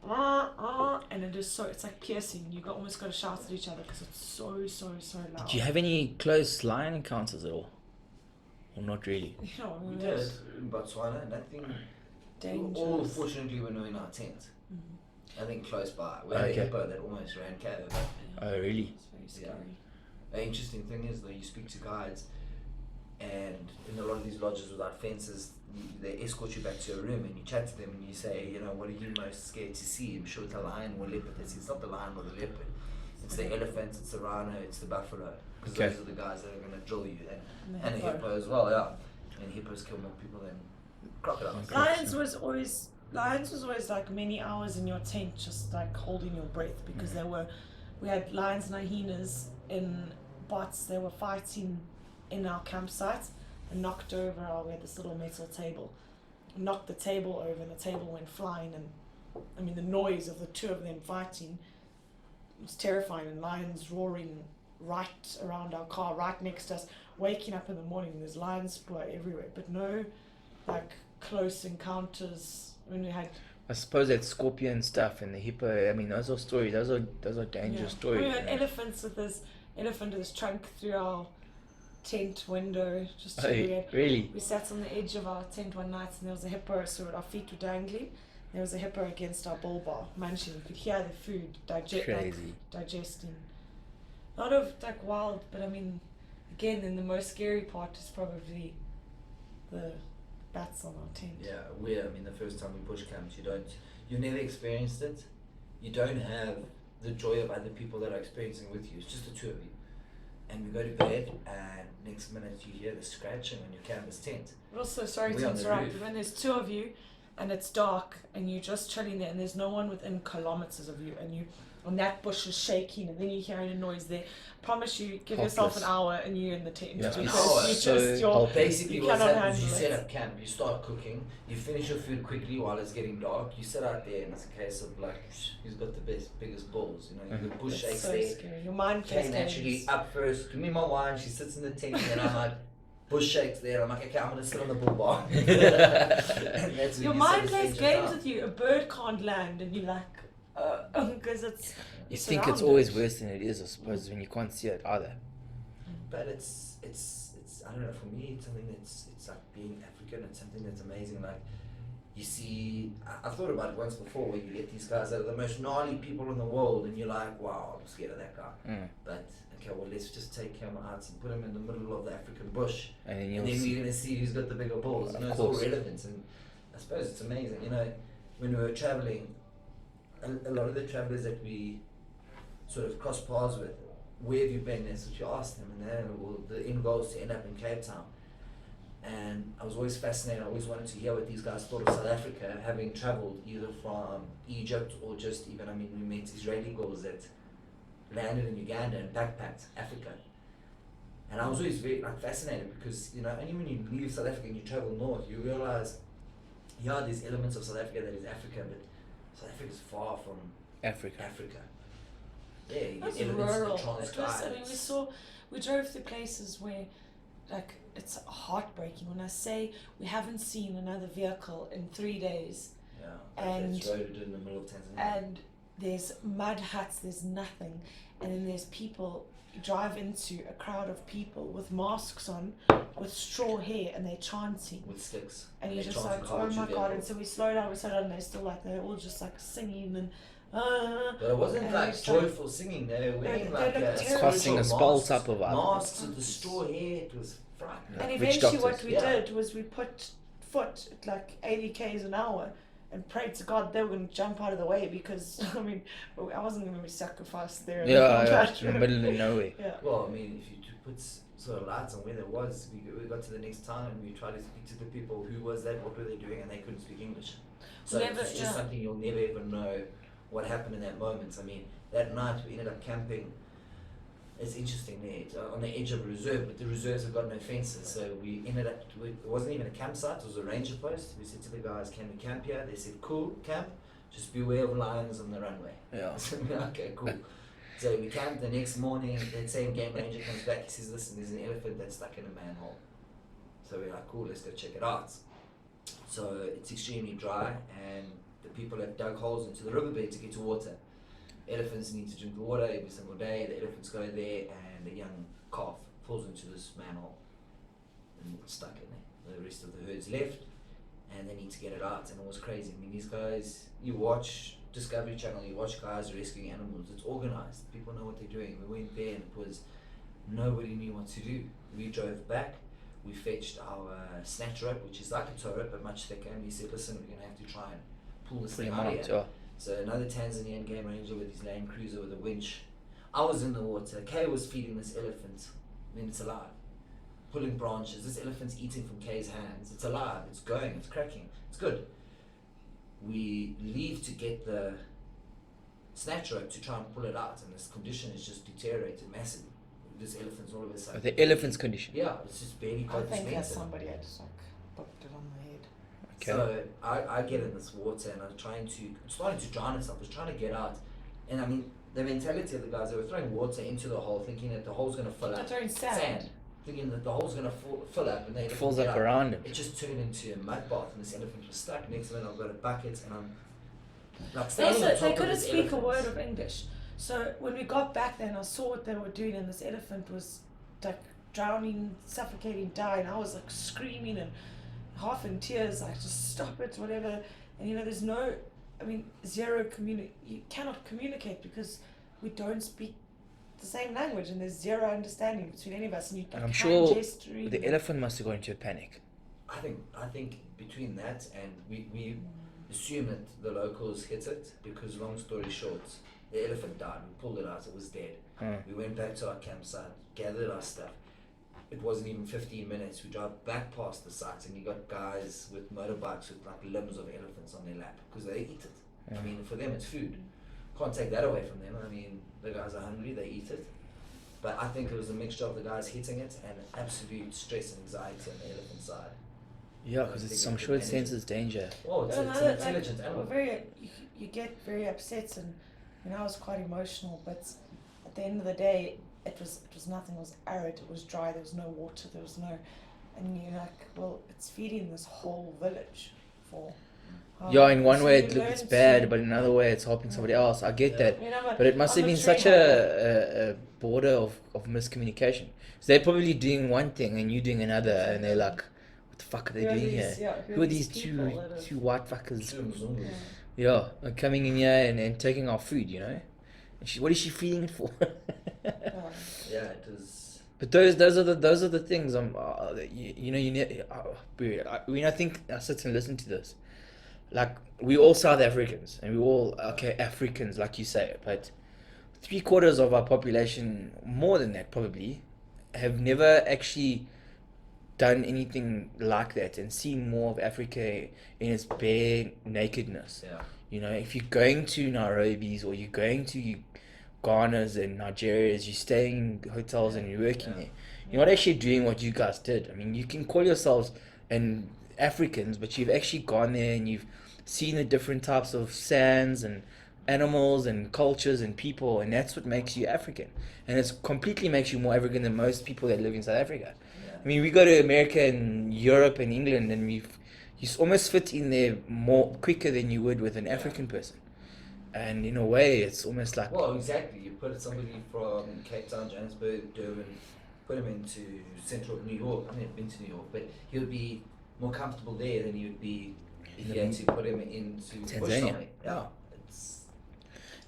and it is so, it's like piercing. You almost got to shout at each other because it's so loud. Did you have any close lion encounters at all? Or not really? You know, We it did was in Botswana, nothing. dangerous. All fortunately we were in our tent. Mhm. I think close by. We had a Okay. hippo that almost ran cat over. Oh, really? It's very scary. The interesting thing is though, you speak to guides, and in a lot of these lodges without fences, they escort you back to your room and you chat to them and you say, you know, what are you most scared to see? I'm sure it's a lion or leopard. It's not the lion or the leopard. It's the elephant, it's the rhino, it's the buffalo. Because Okay. those are the guys that are going to drill you. And And a hippo as well, yeah. And hippos kill more people than crocodiles. Lions was always like many hours in your tent, just like holding your breath, because we had lions and hyenas in bots. They were fighting in our campsite and knocked over we had this little metal table, knocked the table over, and the table went flying. And I mean, the noise of the two of them fighting was terrifying, and lions roaring right around our car, right next to us. Waking up in the morning, there's lion spoor everywhere, but no like close encounters. When we had I suppose that scorpion stuff and the hippo, I mean, those are stories. Those are dangerous stories. We had you know. elephants with this elephant with his trunk through our tent window. Just Oh, weird. really? We sat on the edge of our tent one night, and there was a hippo. So our feet were dangling. There was a hippo against our bull bar, munching. You could hear the food Crazy. digesting. A lot of like wild, but I mean, again, then the most scary part is probably the bats on our tent. Yeah, I mean, the first time we bush camped, you've never experienced it. You don't have the joy of other people that are experiencing with you. It's just the two of you. And we go to bed, and next minute you hear the scratching on your canvas tent. But also, sorry We're to on the interrupt, roof. but when there's two of you and it's dark and you're just chilling there and there's no one within kilometers of you, and that bush is shaking, and then you're hearing a noise there, promise you, give yourself an Helpless. hour and you're in the tent. Yeah. Because An hour. you So just, you're, helpless. Basically, you what cannot happens is you handle set it. up camp, you start cooking, you finish your food quickly while it's getting dark, you sit out there, and it's a case of like, who's got the biggest balls, you know, the bush It's shakes so there. scary. Your mind Okay, plays naturally games. up first, give me my wine, she sits in the tent, and then I'm like, bush shakes there, I'm like, okay, I'm gonna sit on the bull bar. And that's when Your you mind set the plays stage games down. with you. A bird can't land, and you're like, because it's. You think it's always surrounded. worse than it is, I suppose, when you can't see it either. But it's I don't know, for me it's something it's like being African, it's something that's amazing. Like you see, I thought about it once before, where you get these guys that are the most gnarly people in the world, and you're like, wow, I'm scared of that guy. Mm. But okay, well, let's just take him out and put him in the middle of the African bush, And then and you'll then see. we're gonna see who's got the bigger balls. You Of know, it's all course. relevant, and I suppose it's amazing. You know, when we were traveling, a lot of the travelers that we sort of cross paths with, where have you been? That's what you ask them, and then well, the end goal is to end up in Cape Town. And I was always fascinated. I always wanted to hear what these guys thought of South Africa, having travelled either from Egypt or just even, I mean, we met Israeli girls that landed in Uganda and backpacked Africa. And I was always very fascinated because, only when you leave South Africa and you travel north, you realize, there's elements of South Africa that is Africa, but South Africa is far from Africa. Yeah, you That's get elements rural. of the Transkei. We drove to places where, like, it's heartbreaking when I say we haven't seen another vehicle in 3 days. Yeah, And it's roaded in the middle of Tanzania. And there's mud huts, there's nothing, and then there's people. You drive into a crowd of people with masks on, with straw hair, and they're chanting. With sticks. And you're They're just like, chanting oh my culture god! there. And so we slowed down, and they're still like, they're all just like singing and. But it wasn't and like it's like- joyful singing. They were wearing they like look a terrible. Casting a spiritual spell type of vibe. masks with the straw hair. It was frightening. And Witch eventually, what doctors. we Yeah. did was we put foot at like 80 k's an hour and prayed to God they were going to jump out of the way because I mean I wasn't going to be sacrificed there. Yeah, in the middle of nowhere. Yeah. Well, I mean, if you put sort of lights on where there was, we got to the next town and we tried to speak to the people. Who was that? What were they doing? And they couldn't speak English. So Never- it's just yeah. something you'll never ever know what happened in that moment. I mean, that night we ended up camping. It's interesting there. It's on the edge of a reserve, but the reserves have got no fences. So we ended up, it wasn't even a campsite, it was a ranger post. We said to the guys, can we camp here? They said, cool, camp. Just beware of lions on the runway. Yeah. So we're like, okay, cool. So we camped the next morning, that same game ranger comes back, he says, listen, there's an elephant that's stuck in a manhole. So we're like, cool, let's go check it out. So it's extremely dry and the people have dug holes into the riverbed to get to water. Elephants need to drink the water every single day. The elephants go there and a young calf falls into this manhole and it's stuck in there. The rest of the herd's left and they need to get it out, and it was crazy. I mean, these guys, you watch Discovery Channel, you watch guys rescuing animals, it's organized. People know what they're doing. We went there and it was, nobody knew what to do. We drove back, we fetched our snatch rope, which is like a tow rope but much thicker, and we said, listen, we're going to have to try and pull this thing out of here. So another Tanzanian game ranger with his Land Cruiser with a winch. I was in the water. Kay was feeding this elephant. I mean, it's alive. Pulling branches. This elephant's eating from Kay's hands. It's alive. It's going. It's cracking. It's good. We leave to get the snatch rope to try and pull it out, and this condition is just deteriorated massively. This elephant's all of a sudden. The elephant's condition. Yeah, it's just barely I got think this somebody had just like booked it on the head. Okay. So I get in this water and I'm starting to drown myself. I was trying to get out. And I mean, the mentality of the guys, they were throwing water into the hole thinking that the hole's going to fill They're up. throwing sand. Thinking that the hole's going to fill up. And they It falls up around him. It just turned into a mud bath and this elephant was stuck. Next minute I've got a bucket and I'm like standing on top They of couldn't this speak a elephant. word of English. So when we got back there and I saw what they were doing and this elephant was like drowning, suffocating, dying, I was like screaming and half in tears, like just stop it, whatever. And there's zero you cannot communicate because we don't speak the same language and there's zero understanding between any of us. And And I'm sure gesturing. the elephant must have gone into a panic. I think between that and we assume that the locals hit it because, long story short, the elephant died. We pulled it out. It was dead. We went back to our campsite, gathered our stuff. It wasn't even 15 minutes. We drove back past the site and you got guys with motorbikes with like limbs of elephants on their lap because they eat it. I mean, for them it's food. Can't take that away from them. I mean, the guys are hungry, they eat it. But I think it was a mixture of the guys hitting it and absolute stress and anxiety on the elephant side. Yeah, because I'm sure it senses danger. Oh, it's an intelligent animal. You get very upset, and I was quite emotional. But at the end of the day, it was nothing. It was arid. It was dry. There was no water. There was no, and you're like, well, it's feeding this whole village for. Yeah, in one so way you it looks learn bad, to- but in another way it's helping somebody else. I get that. But it must I'm have been not sure such how- a border of miscommunication. So they're probably doing one thing and you doing another, and they're like, what the fuck are they doing here? Who are these two white fuckers? Yeah, are coming in here and taking our food, And what is she feeding it for? Yeah, it was. But those are the things. I think I sit and listen to this. Like, we all South Africans, and we all Africans, like you say, but 3/4 of our population, more than that probably, have never actually done anything like that and seen more of Africa in its bare nakedness. Yeah. If you're going to Nairobi's or you're going to Ghana's and Nigeria's, you're staying in hotels and you're working there, You're not actually doing what you guys did. I mean, you can call yourselves and Africans, but you've actually gone there and you've seen the different types of sands and animals and cultures and people, and that's what makes you African. And it's completely makes you more African than most people that live in South Africa. Yeah. I mean, we go to America and Europe and England, and you almost fit in there more quicker than you would with an African person. And in a way, it's almost like Well, exactly. You put somebody from Cape Town, Johannesburg, Durban, put him into central New York. I've never been to New York, but he would be more comfortable there than he would be if you had to put him into bush Tanzania. somewhere. Yeah. It's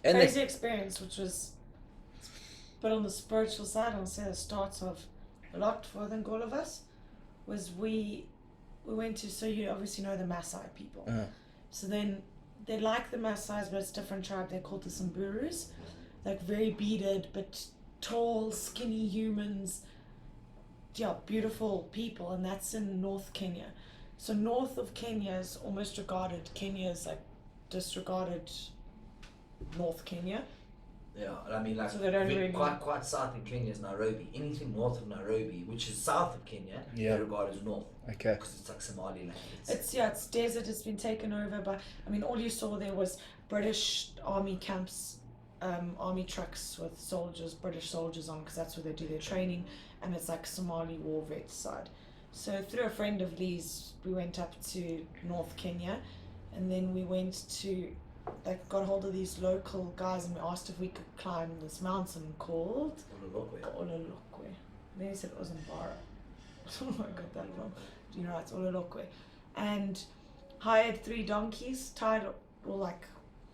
and Crazy experience, which was, but on the spiritual side, I'll say the start of a lot for I think all of us was we went to, so you obviously know the Maasai people. So then they like the Maasais, but it's a different tribe. They're called the Samburus, like very bearded but tall, skinny humans. Yeah, beautiful people, and that's in North Kenya. So north of Kenya is almost regarded. Kenya is like disregarded. North Kenya. yeah, I mean, like So they don't really- quite south in Kenya is Nairobi. Anything north of Nairobi, which is south of Kenya, Yeah. they regard as north okay. because it's like Somaliland. It's desert. It's been taken over by. I mean, all you saw there was British army camps, army trucks with soldiers, British soldiers on, because that's where they do their training, and it's like Somali war vets side. So through a friend of Lee's, we went up to North Kenya, and then we went to, like, got hold of these local guys, and we asked if we could climb this mountain called Ololokwe. Then he said it was in Bara. I don't know where I got that from. You know, it's Ololokwe. And hired 3 donkeys, tied, or like,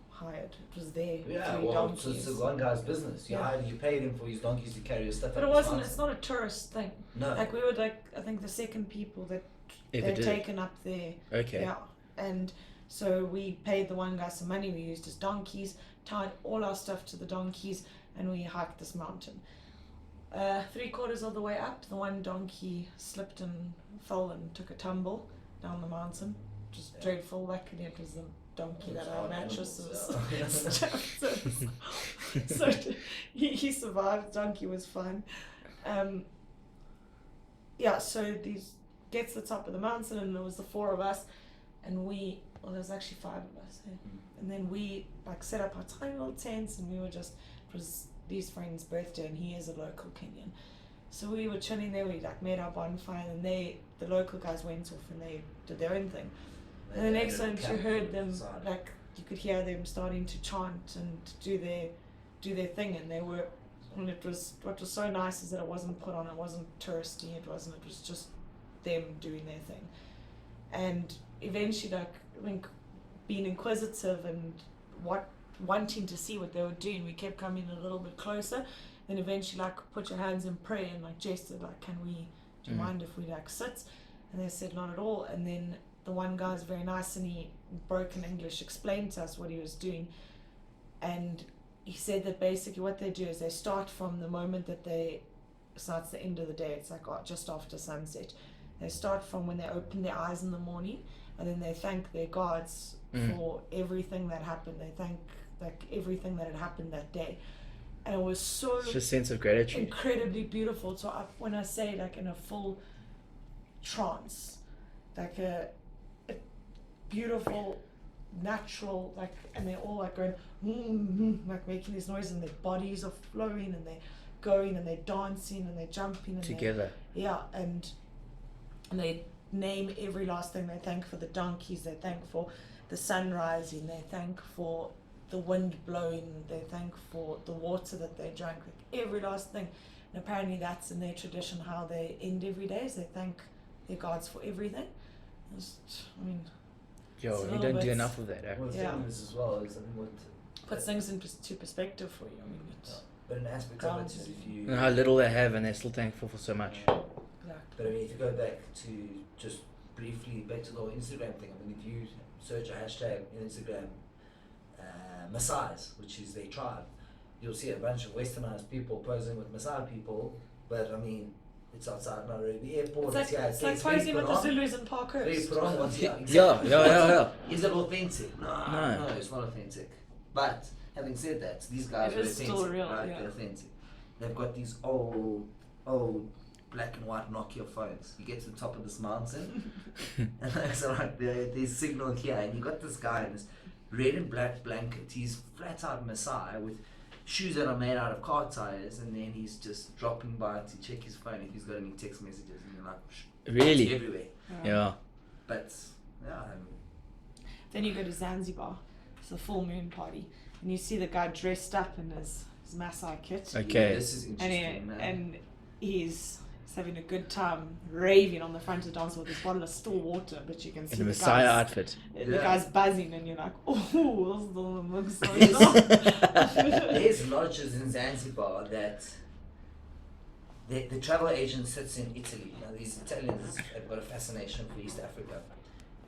hired. It was there. Yeah, 3 well, donkeys. it's one guy's business. Yeah. You paid him for his donkeys to carry your stuff. But up it his wasn't, mountain. it's not a tourist thing. No. Like, we were like, I think the second people that Ever they'd did. taken up there. Okay. Yeah. And so we paid the one guy some money, we used his donkeys, tied all our stuff to the donkeys, and we hiked this mountain. 3/4 of the way up, the one donkey slipped and fell and took a tumble down the mountain. Just dreadful. Luckily it was the donkey that our mattresses. So he survived, donkey was fine. Yeah, so these gets to the top of the mountain, and there was the 4 of us, and well, there's actually 5 of us, and then we like set up our tiny little tents, and we were just, it was Lee's friend's birthday, and he is a local Kenyan, so we were chilling there. We like made our bonfire, and the local guys went off and they did their own thing, and the next time you heard them, like you could hear them starting to chant and do their thing, and they were, and it was, what was so nice is that it wasn't put on, it wasn't touristy, it was just them doing their thing. And eventually, like, I think being inquisitive and wanting to see what they were doing, we kept coming a little bit closer. Then eventually, like, put your hands in prayer and like gestured, like, do you mind if we like sit? And they said not at all. And then the one guy's very nice, and he broken English explained to us what he was doing, and he said that basically what they do is they start from the moment that it's not the end of the day, it's like just after sunset. They start from when they open their eyes in the morning, and then they thank their gods for everything that happened. They thank like everything that had happened that day, and it was so It's just a sense of gratitude. incredibly beautiful. So when I say like in a full trance, like a beautiful, natural, like, and they're all like going like making these noises, and their bodies are flowing, and they're going, and they're dancing, and they're jumping, and Together. and they name every last thing. They thank for the donkeys, they thank for the sun rising, they thank for the wind blowing, they thank for the water that they drank, like every last thing. And apparently that's in their tradition how they end every day, is they thank their gods for everything. I mean, Yo, it's a you little don't do bit- enough of that, eh? Well, the Yeah. thing is as well is, I mean, what, puts things into perspective for you. I mean, it's but an aspect of it is if you, And how little they have, and they're still thankful for so much. but I mean, if you go back to just briefly back to the whole Instagram thing, I mean, if you search a hashtag in Instagram, Maasais, which is their tribe, you'll see a bunch of westernized people posing with Maasai people, but I mean, it's outside Nairobi airport. It's like very posing with put the on. Zulus in Parkhurst. Very put on. Yeah. Is it authentic? No. No, it's not authentic. But having said that, these guys It are is authentic. still real, right? yeah. They're authentic. They've got these old black and white Nokia phones. You get to the top of this mountain, and it's like there's signal here, and you got this guy in this red and black blanket. He's flat out Maasai with shoes that are made out of car tires, and then he's just dropping by to check his phone if he's got any text messages, and you're like, Really? it's everywhere. Yeah. But yeah, Then you go to Zanzibar, it's a full moon party, and you see the guy dressed up in his Maasai kit. Okay. yeah, this is interesting, man. And he's having a good time raving on the front of the dance with his bottle of still water, but you can see In a the Messiah guy's, outfit. the Yeah. guy's buzzing, and you're like, oh, this doesn't look so nice. There's lodges in Zanzibar that the travel agent sits in Italy. You know, these Italians have got a fascination for East Africa.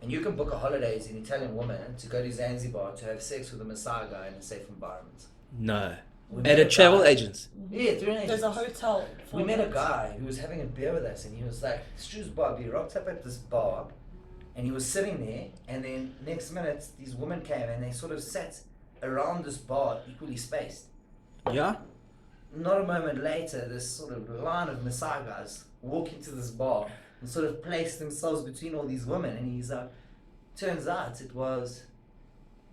And you can book a holiday as an Italian woman to go to Zanzibar to have sex with a Maasai guy in a safe environment. No. We At met a travel guy- agent. Yeah, through an There's a agent. hotel. We met a guy who was having a beer with us, and he was like, "Excuse Bob," he rocked up at this bar, and he was sitting there, and then next minute, these women came, and they sort of sat around this bar, equally spaced. Yeah? Not a moment later, this sort of line of Maasai guys walk into this bar and sort of place themselves between all these women, and he's like, turns out it was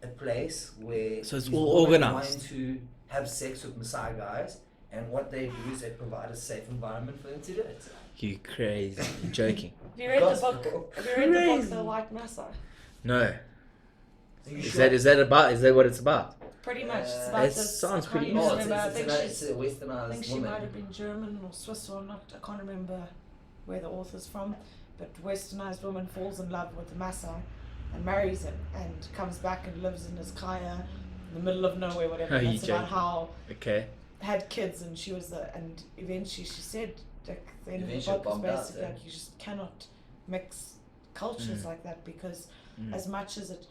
a place where So it's these all women organised. wanted to have sex with Maasai guys, and what they do is they provide a safe environment for them to do it. You crazy. You're joking. Have you read the Gospel. book? Have you read the book, Crazy. The White Maasai? No. Are you Is sure? that what it's about? Pretty much. It's Uh, about it this. sounds I pretty can't even Oh, remember. I it's think a she's. westernized I think she woman. might have been German or Swiss or not. I can't remember where the author's from. But westernized woman falls in love with the Maasai and marries him and comes back and lives in his kaya in the middle of nowhere, whatever. Oh, And you it's about joking. how Okay. had kids and she was and eventually she said like the end of the Eventually book is bombed out, basically yeah. like you just cannot mix cultures Mm. like that because Mm. as much as it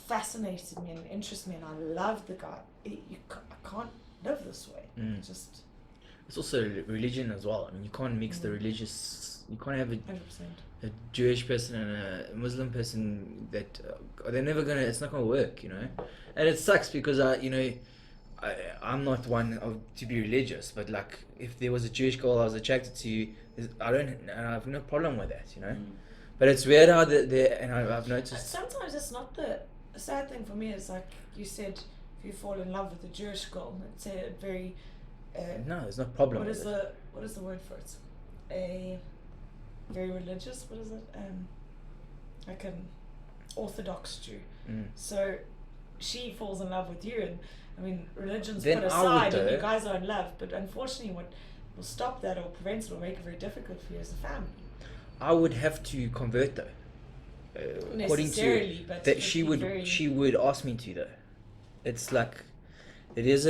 fascinated me and interested me and I loved the guy, I can't live this way. Mm. Just It's also religion as well. I mean, you can't mix the religious. You can't have 100%. a Jewish person and a Muslim person that they're never gonna. It's not gonna work, you know. And it sucks because I'm not one to be religious, but like if there was a Jewish girl I was attracted to, I have no problem with that, you know. Mm. But it's weird how and I've noticed. Sometimes it's not the sad thing for me is like you said, if you fall in love with a Jewish girl, it's a very No, there's no problem. what with is it. what is the word for it? A very religious. What is it? Like an Orthodox Jew. Mm. So she falls in love with you, and I mean religion's Then put I would, aside, and you though. guys are in love. But unfortunately, what will stop that or prevent it or make it very difficult for you as a family. I would have to convert though. According to Necessarily, but that, it she be would very- she would ask me to though. It's like there is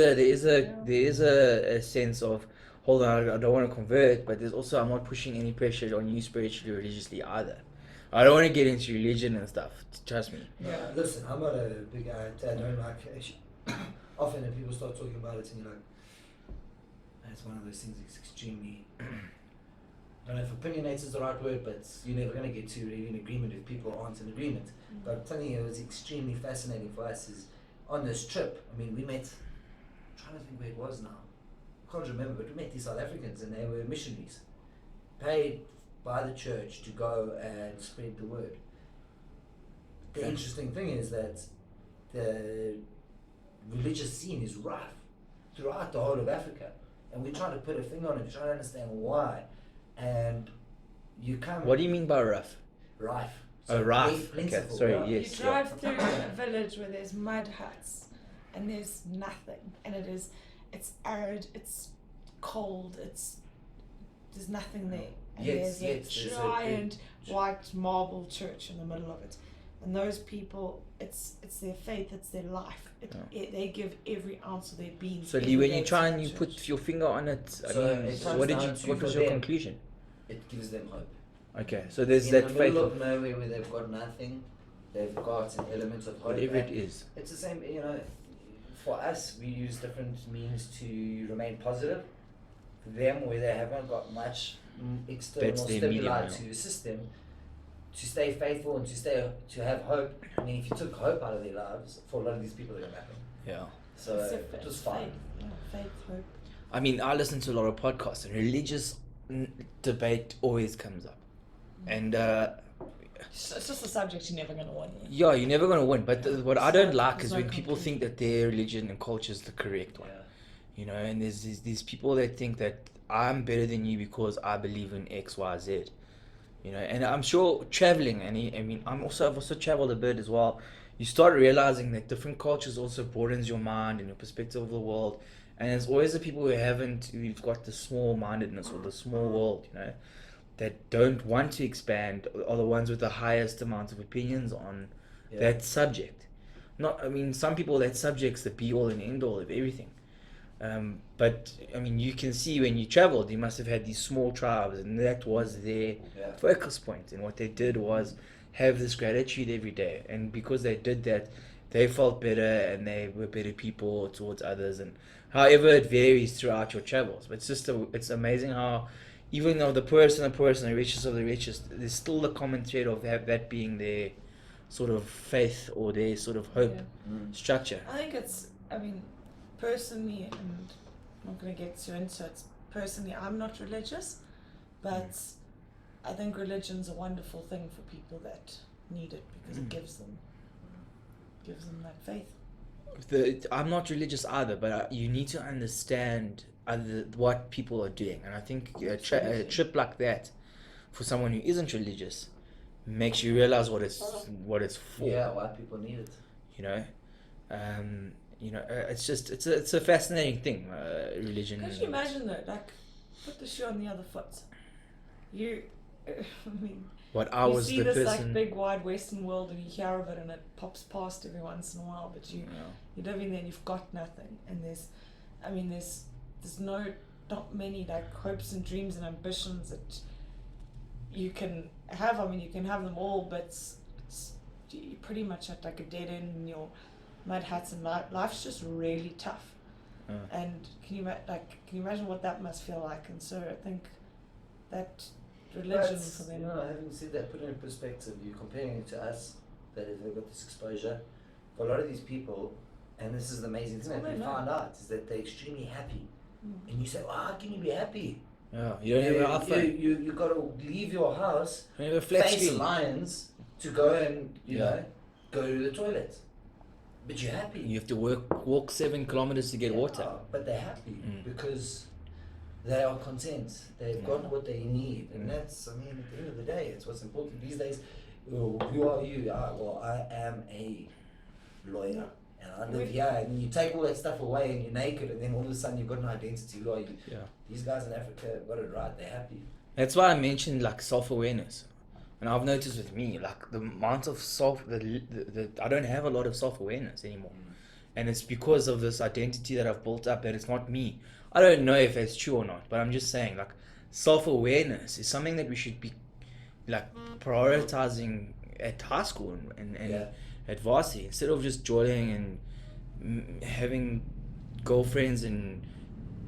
a sense of hold on, I don't want to convert, but there's also I'm not pushing any pressure on you spiritually or religiously either. I don't want to get into religion and stuff. Trust me. Yeah, listen, I'm not a big guy. I don't like. Often, when people start talking about it, and you're like, it's one of those things that's extremely. I don't know if opinionated is the right word, but you're never going to get to really an agreement if people aren't in agreement. But I'm telling you, it was extremely fascinating for us. Is on this trip, I mean, we met. I'm trying to think where it was now. I can't remember, but we met these South Africans, and they were missionaries, paid by the church to go and spread the word. The interesting thing is that the religious scene is rife throughout the whole of Africa, and we try to put a finger on it, try to understand why. And you come. What do you mean by rough? Rife? Oh, rife. Okay, plentiful, sorry. yeah. Yes. You drive through a village where there's mud huts and there's nothing, and it's arid, it's cold, there's nothing there, and Yes, there's yes, a there's a giant big white marble church in the middle of it, and those people, it's their faith, it's their life. They give every ounce of their being. So every Lee, when day you to try the and you church. put your finger on it, So it comes what did down you? to What was for your them. conclusion? It gives them hope. Okay, so there's In that the faith, middle of nowhere where they've got nothing, they've got an element of hope. whatever it and is. It's the same, you know. For us, we use different means to remain positive. For them, where they haven't got much external That's their stimuli medium, to assist them, to stay faithful and to have hope. I mean, if you took hope out of their lives, for a lot of these people, they're gonna happen. Yeah. So It's it was fine. faith, faith, hope. I mean, I listen to a lot of podcasts, and religious debate always comes up, and It's just a subject you're never going to win. yeah, you're never gonna win. But what I don't like There's is no when people think that their religion and culture is the correct one. You know, and there's these people that think that I'm better than you because I believe in X, Y, Z. You know, and I'm sure traveling, I've also traveled a bit as well. You start realizing that different cultures also broadens your mind and your perspective of the world. And there's always the people who've got the small mindedness or the small world, you know, that don't want to expand, are the ones with the highest amount of opinions on that subject. Some people, that subject's the be all and end all of everything. But you can see when you traveled, you must have had these small tribes, and that was their focus point. And what they did was have this gratitude every day, and because they did that, they felt better and they were better people towards others. And however, it varies throughout your travels, but it's amazing how even though the poorest of the poorest and the richest of the richest, there's still the common thread of that being their sort of faith or their sort of hope structure. I think personally, and I'm not going to get too into it, personally, I'm not religious, but I think religion's a wonderful thing for people that need it because it gives them that faith. I'm not religious either, but you need to understand what people are doing, and I think a trip like that for someone who isn't religious makes you realize what it's for. Yeah, why people need it. You know, it's a fascinating thing, religion. Could you imagine though, like, put the shoe on the other foot. You see this like big wide Western world and you hear of it and it pops past every once in a while, but you're living there and you've got nothing, and there's not many like hopes and dreams and ambitions that you can have. You can have them all, but you're pretty much at like a dead end in your mud huts, and life's just really tough. And can you imagine what that must feel like? And so I think that religion for them. Having said that, put it in perspective, you're comparing it to us that have got this exposure. For a lot of these people, and this is the amazing thing that we found out, is that they're extremely happy. And you say, how can you be happy? Yeah, you don't have an iPhone. You got to leave your house, you have a flat face screen. lions to go and go to the toilet. But you're happy. You have to walk 7 kilometers to get water. But they're happy because they are content. They've got what they need, and that's at the end of the day, it's what's important these days. Who are you? I am a lawyer. And I live here, and you take all that stuff away and you're naked, and then all of a sudden you've got an identity. Who are you? Yeah. These guys in Africa have got it right, they're happy. That's why I mentioned like self-awareness. And I've noticed with me, like the amount of I don't have a lot of self-awareness anymore. And it's because of this identity that I've built up that it's not me. I don't know if that's true or not, but I'm just saying like self-awareness is something that we should be like prioritizing at high school and at varsity, instead of just joining and having girlfriends and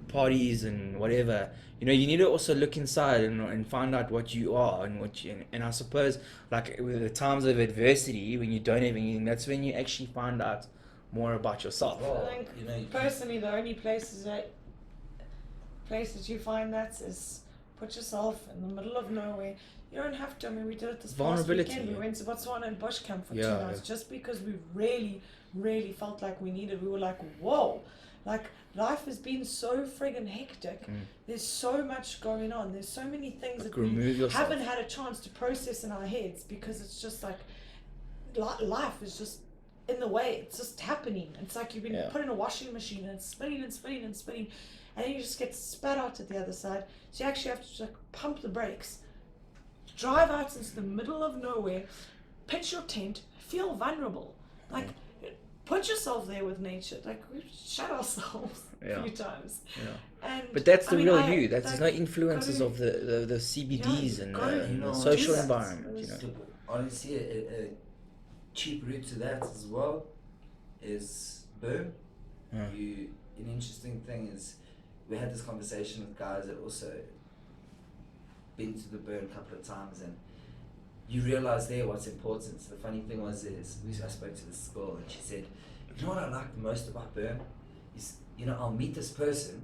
parties and whatever. You need to also look inside and find out what you are and and I suppose like with the times of adversity, when you don't have anything, that's when you actually find out more about yourself. Well, I think personally the only places you find that is put yourself in the middle of nowhere. You don't have to. We did it this past weekend. We went to Botswana and bush camp for 2 nights just because we really, really felt like we needed. We were like, whoa, like life has been so friggin' hectic. There's so much going on. There's so many things that we haven't had a chance to process in our heads because it's just like life is just in the way. It's just happening. It's like you've been put in a washing machine and it's spinning and spinning and spinning, and then you just get spat out at the other side. So you actually have to just like pump the brakes. Drive out into the middle of nowhere, pitch your tent, feel vulnerable. Like, put yourself there with nature. Like, we've shut ourselves a few times. But that's the real you. There's no influences of the CBDs and the social environment. Honestly, a cheap route to that as well is Burn. An interesting thing is, we had this conversation with guys that also been to the Burn a couple of times, and you realize there what's important. So the funny thing I spoke to this girl and she said, you know what I like the most about Burn is, I'll meet this person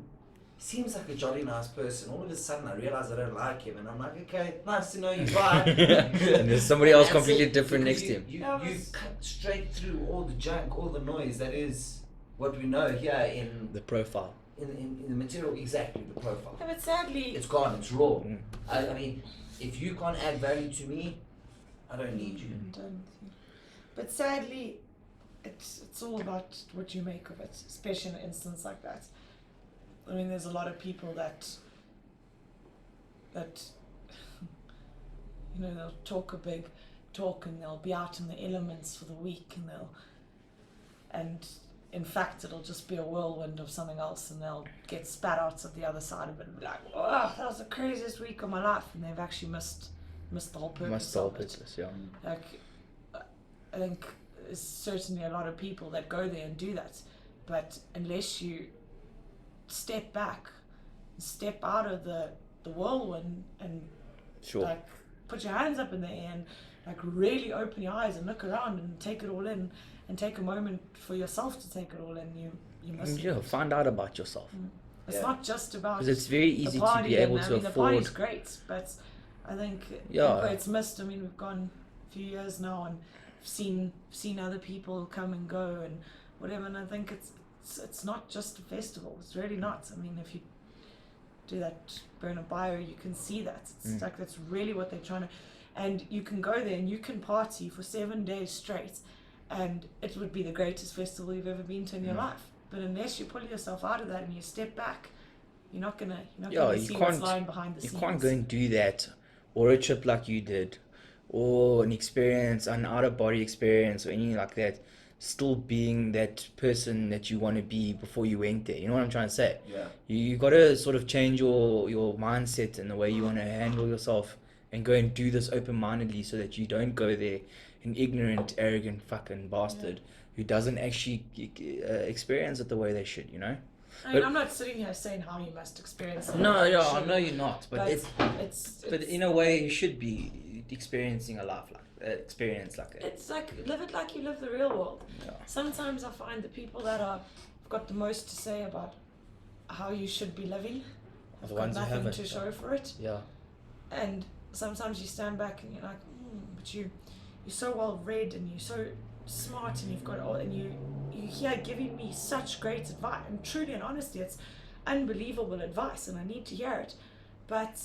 seems like a jolly nice person. All of a sudden, I realize I don't like him, and I'm like, okay, nice to know you, bye. And there's somebody else That's completely it, different because next to him. You That was- cut straight through all the junk, all the noise that is what we know here in The profile. in the material, exactly, the profile. Yeah, but sadly, It's gone, it's raw. Mm. I mean, if you can't add value to me, I don't need you. but sadly, it's all about what you make of it, especially in an instance like that. I mean, there's a lot of people that you know, they'll talk a big talk and they'll be out in the elements for the week, and in fact it'll just be a whirlwind of something else, and they'll get spat out at the other side of it and be like, oh, that was the craziest week of my life, and they've actually missed the whole purpose Must solve of it. purpose, yeah. Like, I think there's certainly a lot of people that go there and do that, but unless you step back, step out of the whirlwind and Sure. like put your hands up in the air and like really open your eyes and look around and take it all in, and take a moment for yourself to take it all in, you must. Yeah, find out about yourself. It's Yeah. not just about Because it's very the easy to party be able and, to I mean, the afford. party's great, but I think Yeah. it's missed. I mean, we've gone a few years now and seen other people come and go and whatever, and I think it's not just a festival. It's really not. I mean, if you do that Burner Bio, you can see that. It's like that's really what they're trying to, and you can go there and you can party for 7 days straight, and it would be the greatest festival you've ever been to in your life. But unless you pull yourself out of that and you step back, you're not gonna Yeah, you see what's can't- lying behind the You scenes. can't go and do that, or a trip like you did, or an experience, an out of body experience, or anything like that, still being that person that you want to be before you went there. You know what I'm trying to say? Yeah. You got to sort of change your mindset and the way you want to handle yourself, and go and do this open-mindedly, so that you don't go there an ignorant, arrogant fucking bastard who doesn't actually experience it the way they should, you know? I mean, But- I'm not sitting here saying how you must experience it. No, You yeah, I shouldn't. know you're not, but it's in a way you should be experiencing a life like experience like it. it's like live it like you live the real world. Yeah. Sometimes I find the people that have got the most to say about how you should be living The have got ones who nothing haven't, to yeah. show for it. Yeah. And sometimes you stand back and you're like, but you're so well read and you're so smart and you've got all, and you here giving me such great advice, and truly and honestly, it's unbelievable advice, and I need to hear it. But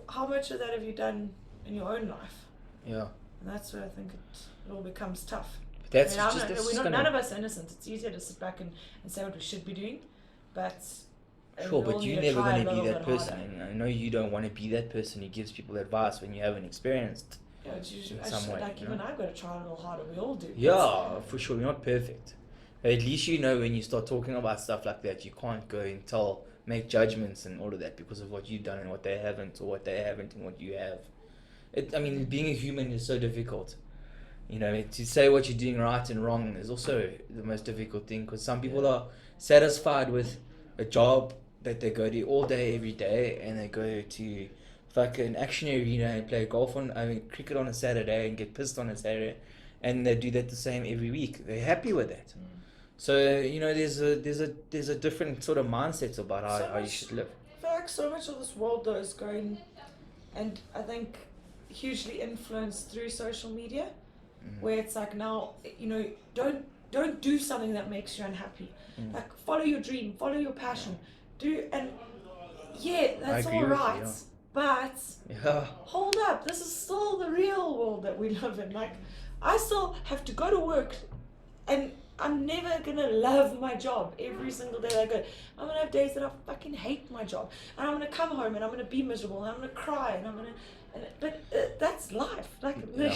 how much of that have you done in your own life? Yeah. And that's where I think it all becomes tough. But that's I mean, just, that's we're just not, gonna, none of us are innocent. It's easier to sit back and say what we should be doing, but sure, we but all you're need to never try a going to be little that bit person. harder. And I know you don't want to be that person who gives people advice when you haven't experienced. Yeah, it's usually, in some way, like you even know? I've got to try a little harder. We all do. Yeah, for sure. You're not perfect. At least you know when you start talking about stuff like that, you can't go and make judgments and all of that because of what you've done and what they haven't, or what they haven't and what you have. I mean, being a human is so difficult. You know, to say what you're doing right and wrong is also the most difficult thing, because some people are satisfied with a job that they go to all day, every day, and they go to fucking action arena and play cricket on a Saturday and get pissed on a Saturday, and they do that the same every week. They're happy with that. So you know, there's a different sort of mindset about how you should live. I feel like so much of this world though is going, and I think hugely influenced through social media, where it's like now, you know, don't do something that makes you unhappy. Like follow your dream, follow your passion, that's agree all with you, right, yeah. but Yeah. hold up, this is still the real world that we live in. Like, I still have to go to work, and I'm never gonna love my job every single day that I go. I'm gonna have days that I fucking hate my job, and I'm gonna come home and I'm gonna be miserable, and I'm gonna cry, but that's life. Like, Yeah.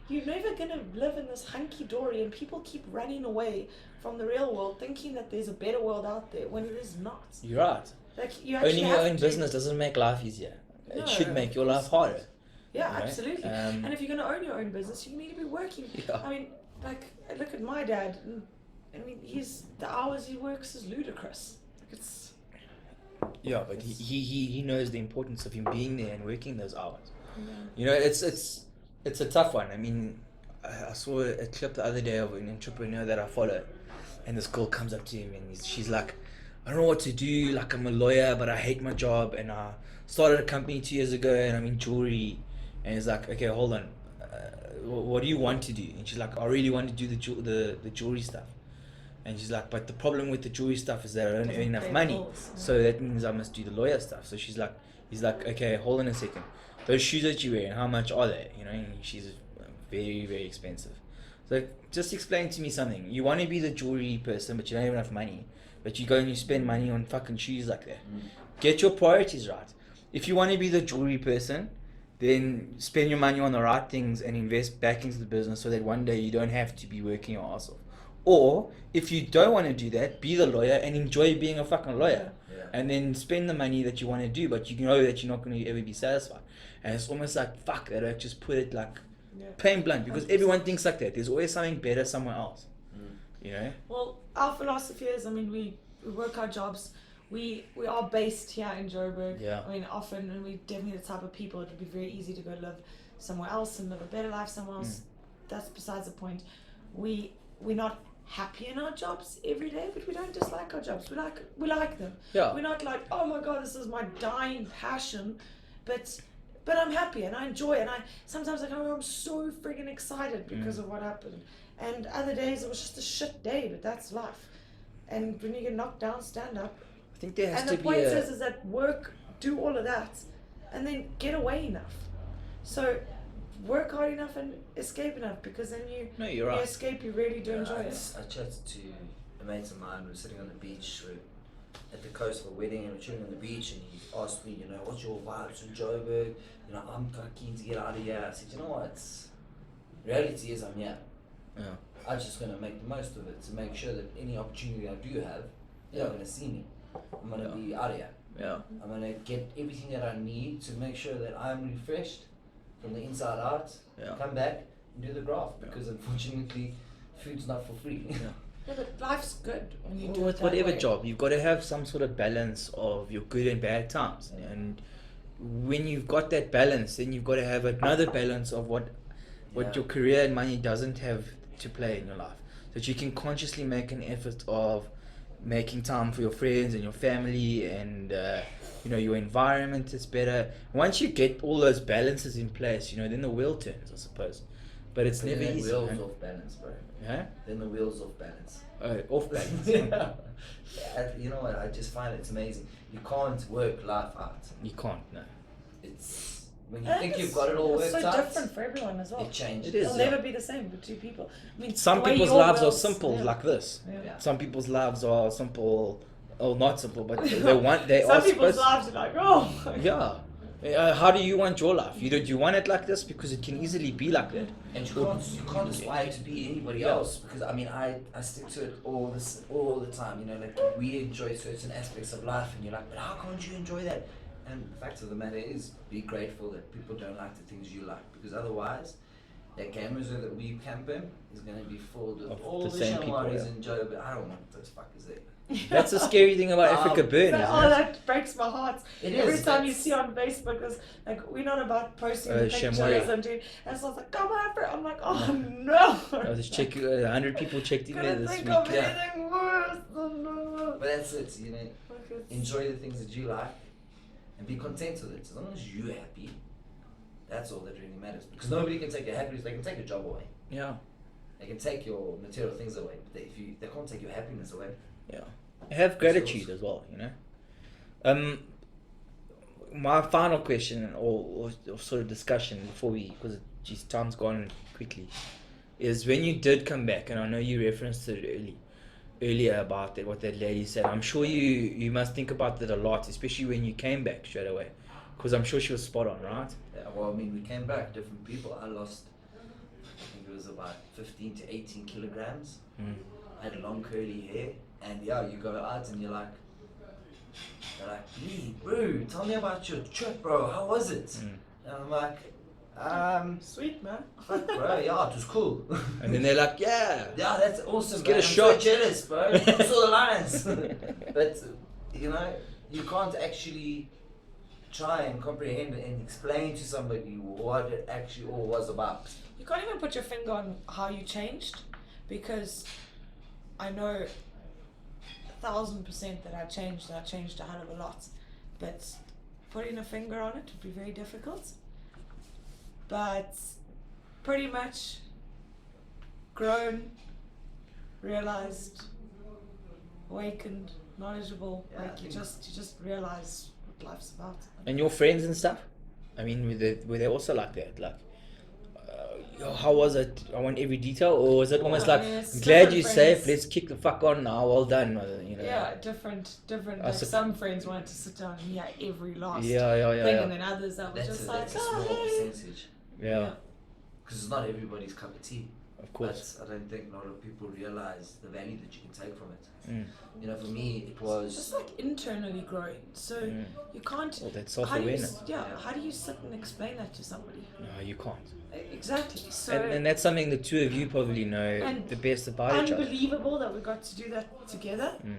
you're never gonna live in this hunky dory, and people keep running away from the real world, thinking that there's a better world out there when it is not. You're right. Like, you actually Owning your have own to- business doesn't make life easier. No, It should make your of life course harder. Yeah, Right? absolutely. And if you're going to own your own business, you need to be working. Yeah. I mean, like, I look at my dad, and I mean, the hours he works is ludicrous. Like, it's Yeah, but he knows the importance of him being there and working those hours. yeah. You know, it's a tough one. I mean, I saw a clip the other day of an entrepreneur that I follow, and this girl comes up to him and she's like, I don't know what to do. Like, I'm a lawyer, but I hate my job, and I started a company 2 years ago, and I'm in jewelry. And he's like, okay, hold on. What do you want to do? And she's like, I really want to do the jewelry stuff. And she's like, but the problem with the jewelry stuff is that I don't earn enough money. So that means I must do the lawyer stuff. So he's like, okay, hold on a second. Those shoes that you wear, how much are they? You know, and she's very, very expensive. So just explain to me something. You want to be the jewelry person, but you don't have enough money. But you go and you spend money on fucking shoes like that. Get your priorities right. If you want to be the jewelry person, then spend your money on the right things and invest back into the business so that one day you don't have to be working your ass off. Or if you don't want to do that, be the lawyer and enjoy being a fucking lawyer. Yeah. And then spend the money that you want to do, but you know that you're not going to ever be satisfied. And it's almost like, fuck that, I just put it like plain blunt, because everyone thinks like that. There's always something better somewhere else. You know? Well, our philosophy is, I mean, we work our jobs. We are based here in Joburg. Yeah. I mean, often, and we're definitely the type of people, it would be very easy to go live somewhere else and live a better life somewhere else. That's besides the point. We're not happy in our jobs every day, but we don't dislike our jobs. We like them. Yeah. We're not like, oh my god, this is my dying passion, but I'm happy and I enjoy it. And sometimes I come home so friggin' excited because of what happened. And other days it was just a shit day, but that's life. And when you get knocked down, stand up. I think there has And to the be point is that work, do all of that, and then get away enough. So work hard enough and escape enough, because then you're right. you escape, you really do enjoy it. I chatted to a mate of mine. We were sitting on the beach at the coast for a wedding, and we're chilling on the beach, and he asked me, you know, what's your vibes in Joburg? You know, I'm kind of keen to get out of here. I said, you know what? Reality is I'm here. Yeah. I'm just going to make the most of it to make sure that any opportunity I do have, you're not going to see me. I'm going to be out of here. Yeah. I'm going to get everything that I need to make sure that I'm refreshed from the inside out. Yeah. Come back and do the graft, because unfortunately, food's not for free. Yeah, but life's good when you do With it that whatever way. job, you've got to have some sort of balance of your good and bad times. And when you've got that balance, then you've got to have another balance of what your career and money doesn't have to play in your life. So that you can consciously make an effort of making time for your friends and your family, and your environment is better. Once you get all those balances in place, then the wheel turns, I suppose. But it's never easy. Wheels man. off balance, bro. Yeah? Then the wheels off balance. Off balance. Yeah. You know what? I just find it's amazing. You can't work life out. You can't, no. It's when you think you've got it all worked so out. different for everyone as well. It changes. It is. It'll never be the same for two people. I mean, Some the way people's your lives are wheels- simple, yeah. like this. Yeah. Some people's lives are simple, or not simple, but they Some are people's supposed. lives are like, oh my God. Yeah. How do you want your life? Do you want it like this? Because it can easily be like that. And you can't aspire to be anybody else, because I mean I stick to it all the time. Like we enjoy certain aspects of life, and you're like, but how can't you enjoy that? And the fact of the matter is, be grateful that people don't like the things you like, because otherwise, that game reserve that we camp in is going to be filled with Of all the the same people, Shamwaris yeah. and Joe, but I don't want those fuckers there. That's the scary thing about Africa Burn, isn't Oh, it? that breaks my heart. It Every is, time you that's- see on Facebook, it's like, we're not about posting the pictures Shamwari. and doing, and so it's like, come on, I'm like, oh no. I was check 100 people checked in there Couldn't this think week. of yeah. anything worse than that. But that's it, Like it's- enjoy the things that you like, and be content with it. As long as you're happy, that's all that really matters. Because nobody can take your happiness. They can take your job away. Yeah. They can take your material things away, but they can't take your happiness away. Yeah. Have gratitude as well, My final question or sort of discussion before because time's gone quickly, is when you did come back, and I know you referenced it earlier about that, what that lady said. I'm sure you must think about that a lot, especially when you came back straight away, because I'm sure she was spot on, right? Yeah, well, I mean, we came back different people. I lost, I think it was about 15 to 18 kilograms. I had long curly hair, and yeah, you go out and you're like, Lee, bro, tell me about your trip, bro. How was it? And I'm like, Sweet, man. fuck, bro, yeah, it was cool. And then they're like, yeah, Yeah, that's awesome, get man. a shot. I'm so jealous, bro. I saw the lines. But, you can't actually try and comprehend and explain to somebody what it actually all was about. You can't even put your finger on how you changed, because I know 1,000% that I changed a hell of a lot. But putting a finger on it would be very difficult. But pretty much grown, realized, awakened, knowledgeable. Yeah, I Like you think- just realize what life's about. And your friends and stuff? I mean, were they also like that? Like, how was it? I want every detail, or was it almost Yeah, I like, mean, it's I'm glad different you're friends. safe, let's kick the fuck on now, well done, you know? Yeah, different. I Like sup- some friends wanted to sit down and hear every last Yeah, thing, yeah. and then others that were That's just a, like, that's a small hey. percentage. Yeah, Because it's not everybody's cup of tea. of course. But I don't think a lot of people realize the value that you can take from it. Mm. You know, for me, it It's was. just like internally growing. So Mm. you can't. Well, that's How do you, self-awareness. how do you sit and explain that to somebody? No, you can't. Exactly. So And that's something the two of you probably know And the best about each other. unbelievable that we got to do that together, Mm.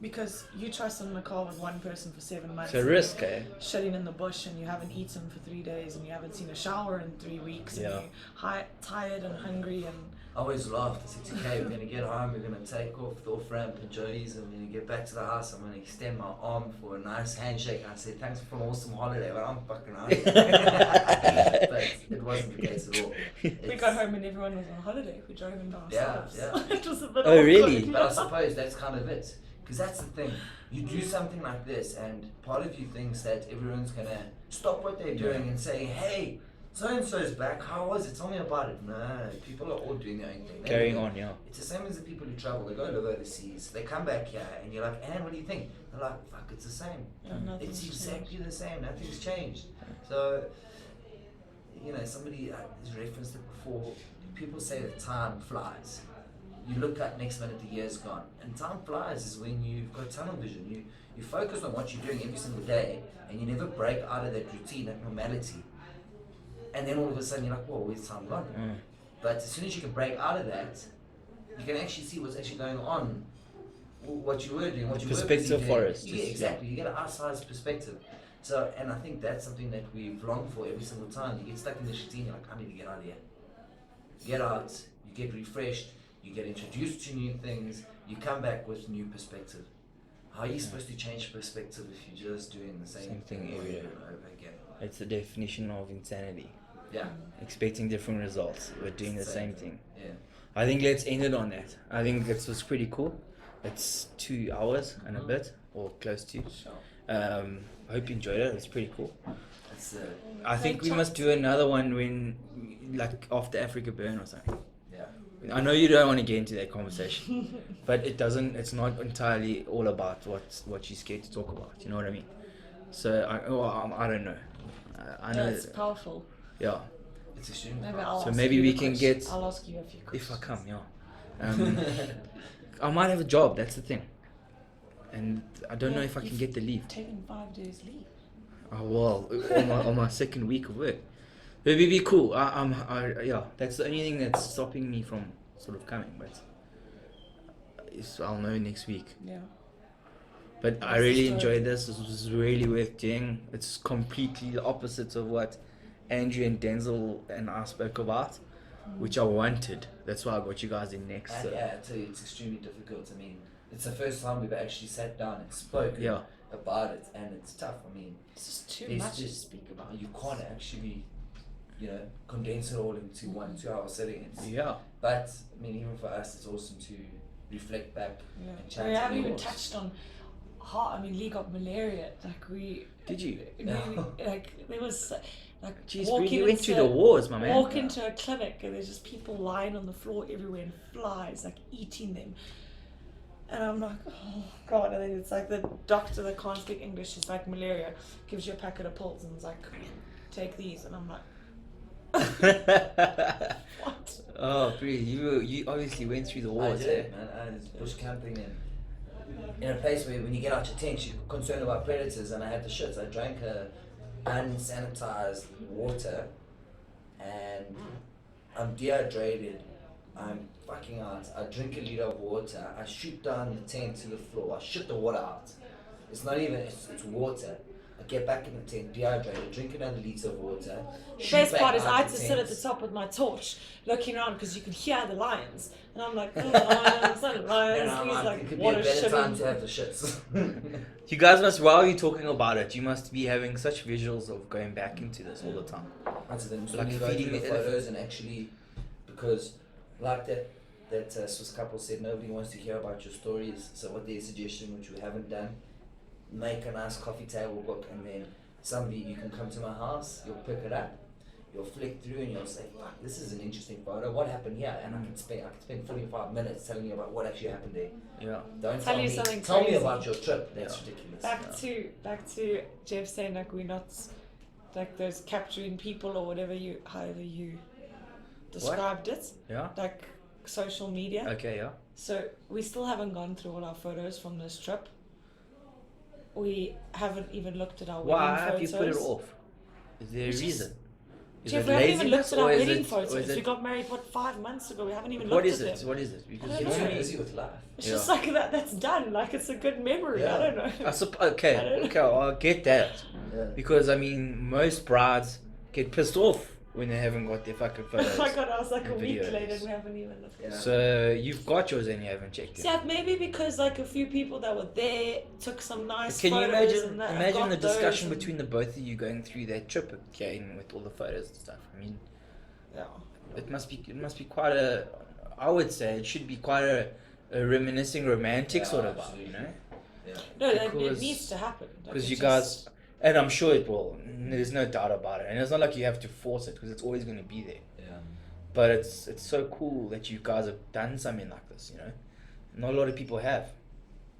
because you trusted in the car with one person for 7 months. It's a risk, eh? Shitting in the bush, and you haven't eaten for 3 days, and you haven't seen a shower in 3 weeks, and Yeah. you're tired and hungry, and I always laughed. I said to Kay, we're going to get home, we're going to take off the off-ramp and Jody's, and when we get back to the house, I'm going to extend my arm for a nice handshake. I said, thanks for an awesome holiday, but I'm fucking hungry. But it wasn't the case at all. we got home and everyone was on holiday. We drove in by ourselves. yeah. It was a bit Oh, awkward. really? But I suppose that's kind of it. Because that's the thing. You do something like this, and part of you thinks that everyone's going to stop what they're doing and say, hey, so-and-so's back, how was it? Tell me about it. No, people are all doing their own thing. Carrying on, yeah. It's the same as the people who travel. They go live overseas. They come back here, and you're like, Anne, what do you think? They're like, fuck, it's the same. Yeah, nothing's It's exactly changed. the same. Nothing's changed. So, you know, somebody has referenced it before. People say that time flies. You look at next minute, the year's gone. And time flies is when you've got tunnel vision. You focus on what you're doing every single day, and you never break out of that routine, that normality. And then all of a sudden you're like, whoa, where's time gone? Mm. But as soon as you can break out of that, you can actually see what's actually going on, what you were doing, what you were busy Perspective doing. for us, You get, just- exactly, you get an outsized perspective. So, and I think that's something that we've longed for every single time. You get stuck in this routine, you're like, I need to get out of here. Get out, you get refreshed, you get introduced to new things, you come back with new perspective. How are you supposed to change perspective if you're just doing the same thing over every day. and over again? It's the definition of insanity. Yeah. Expecting different results, but doing the same thing. Yeah. I think let's end it on that. I think this was pretty cool. It's 2 hours and a bit, or close to. Sure. I hope you enjoyed it. It's pretty cool. It's I think we must do another one when, like, after Africa Burn or something. yeah. I know you don't want to get into that conversation, but it's not entirely all about what you're scared to talk about. You know what I mean? So I don't know. I know. It's powerful. Yeah. It's extremely Maybe fun. I'll So ask maybe you we a can question. get- I'll ask you a few questions. If I come, yeah. I might have a job. That's the thing. And I don't know if I can get the leave. Taking 5 days leave. Oh well, on my second week of work. It would be cool. Yeah, that's the only thing that's stopping me from sort of coming. But I'll know next week. Yeah. But I What's the really story? enjoyed this. This was really worth doing. It's completely the opposite of what Andrew and Denzel and I spoke about, which I wanted. That's why I got you guys in next. And yeah, I tell you, it's extremely difficult. I mean, it's the first time we've actually sat down and spoken Yeah. about it, and it's tough. I mean, It's just too It's much to just- speak about. you can't actually, condense it all into 1 2 hour sitting. Yeah. But I mean, even for us, it's awesome to reflect back Yeah. and chat. We haven't even yours. touched on Lee got malaria. Like we. Did you? Like there was like Jeez, walk you in went through the wars, my man. Walk into a clinic and there's just people lying on the floor everywhere and flies like eating them. And I'm like, oh god! And then it's like the doctor that can't speak English is like malaria, gives you a packet of pills and is like, take these, and I'm like, what? Oh, really? You obviously went through the I wars, did, eh? man. I was bush camping in a place where when you get out your tent, you're concerned about predators, and I had the shits. I drank unsanitized water, and I'm dehydrated. I'm fucking out. I drink a liter of water. I shoot down the tent to the floor. I shit the water out. It's not even. It's water. I get back in the tent, dehydrated, drink another litre of water. The shoot best back part is out I had the to sit at tent. the top with my torch, looking around because you could hear the lions, and I'm like, oh, lions, oh, lions. And I'm He's like, like, it could be what a a better time shitting. to have the shits. You guys must, while you're talking about it, you must be having such visuals of going back into this all the time. That's the thing. So Like when you go feeding through the the photos and actually, because like that Swiss couple said, nobody wants to hear about your stories. So what their suggestion, which we haven't done, make a nice coffee table book, and then you can come to my house, you'll pick it up, you'll flick through, and you'll say, fuck, this is an interesting photo, what happened here? And I can spend 45 minutes telling you about what actually happened there. Yeah. Don't Tell tell you me, something tell me crazy. about your trip. That's ridiculous. Back to Jeff saying like we're not like those capturing people or however you described it, Yeah. like social media. Okay. Yeah. So we still haven't gone through all our photos from this trip. We haven't even looked at our Why wedding have you photos. put it off? Is there a It's just- reason? Is Jeff, it we haven't even laziness looked at our or is wedding it? photos. Or is We it? got married 5 months ago. We haven't even What looked is at it? them. What is it? Because I don't You're know. too busy with life. It's Yeah. just like that's done. Like it's a good memory. Yeah. I don't know. I Okay. don't Okay. I'll get that. Yeah. Because I mean, most brides get pissed off when they haven't got their fucking Oh my photos. god, I was like a and week videos. later and we haven't even looked at Yeah. it. So you've got yours and you haven't checked it. Yeah, maybe because like a few people that were there took some nice Can you photos imagine and that. imagine got the those discussion and- between the both of you going through that trip again with all the photos and stuff? I mean, Yeah. it must be quite a. I would say it should be quite a reminiscing, romantic Yeah, sort of vibe, absolutely. you know? Yeah. No, it Because- needs to happen. Like, Because it you just- guys, and I'm sure it will. There's no doubt about it, and it's not like you have to force it because it's always going to be there. Yeah. But it's so cool that you guys have done something like this, you know. Not a lot of people have.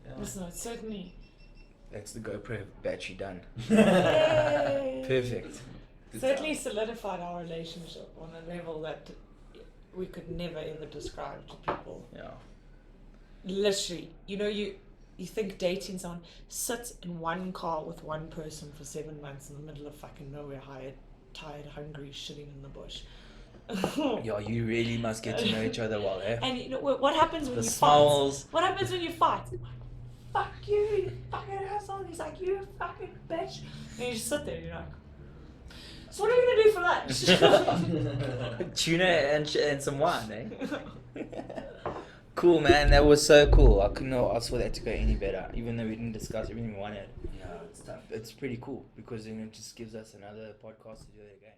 Yeah. Listen, it's certainly. That's the GoPro battery done. Yay! Perfect. Good Certainly time. solidified our relationship on a level that we could never ever describe to people. Yeah. Literally, you think dating someone, sit in one car with one person for 7 months in the middle of fucking nowhere, tired, hungry, shitting in the bush. Yeah, you really must get to know each other well, eh? And you know what happens when The you smells. fight? What happens when you fight? Fuck you fucking asshole. He's like, you fucking bitch. And you just sit there and you're like, so what are we gonna do for lunch? Tuna and some wine, eh? Cool, man. That was so cool. I couldn't have asked for that to go any better, even though we didn't discuss everything we wanted. Yeah, it's tough. It's pretty cool because then it just gives us another podcast to do it again.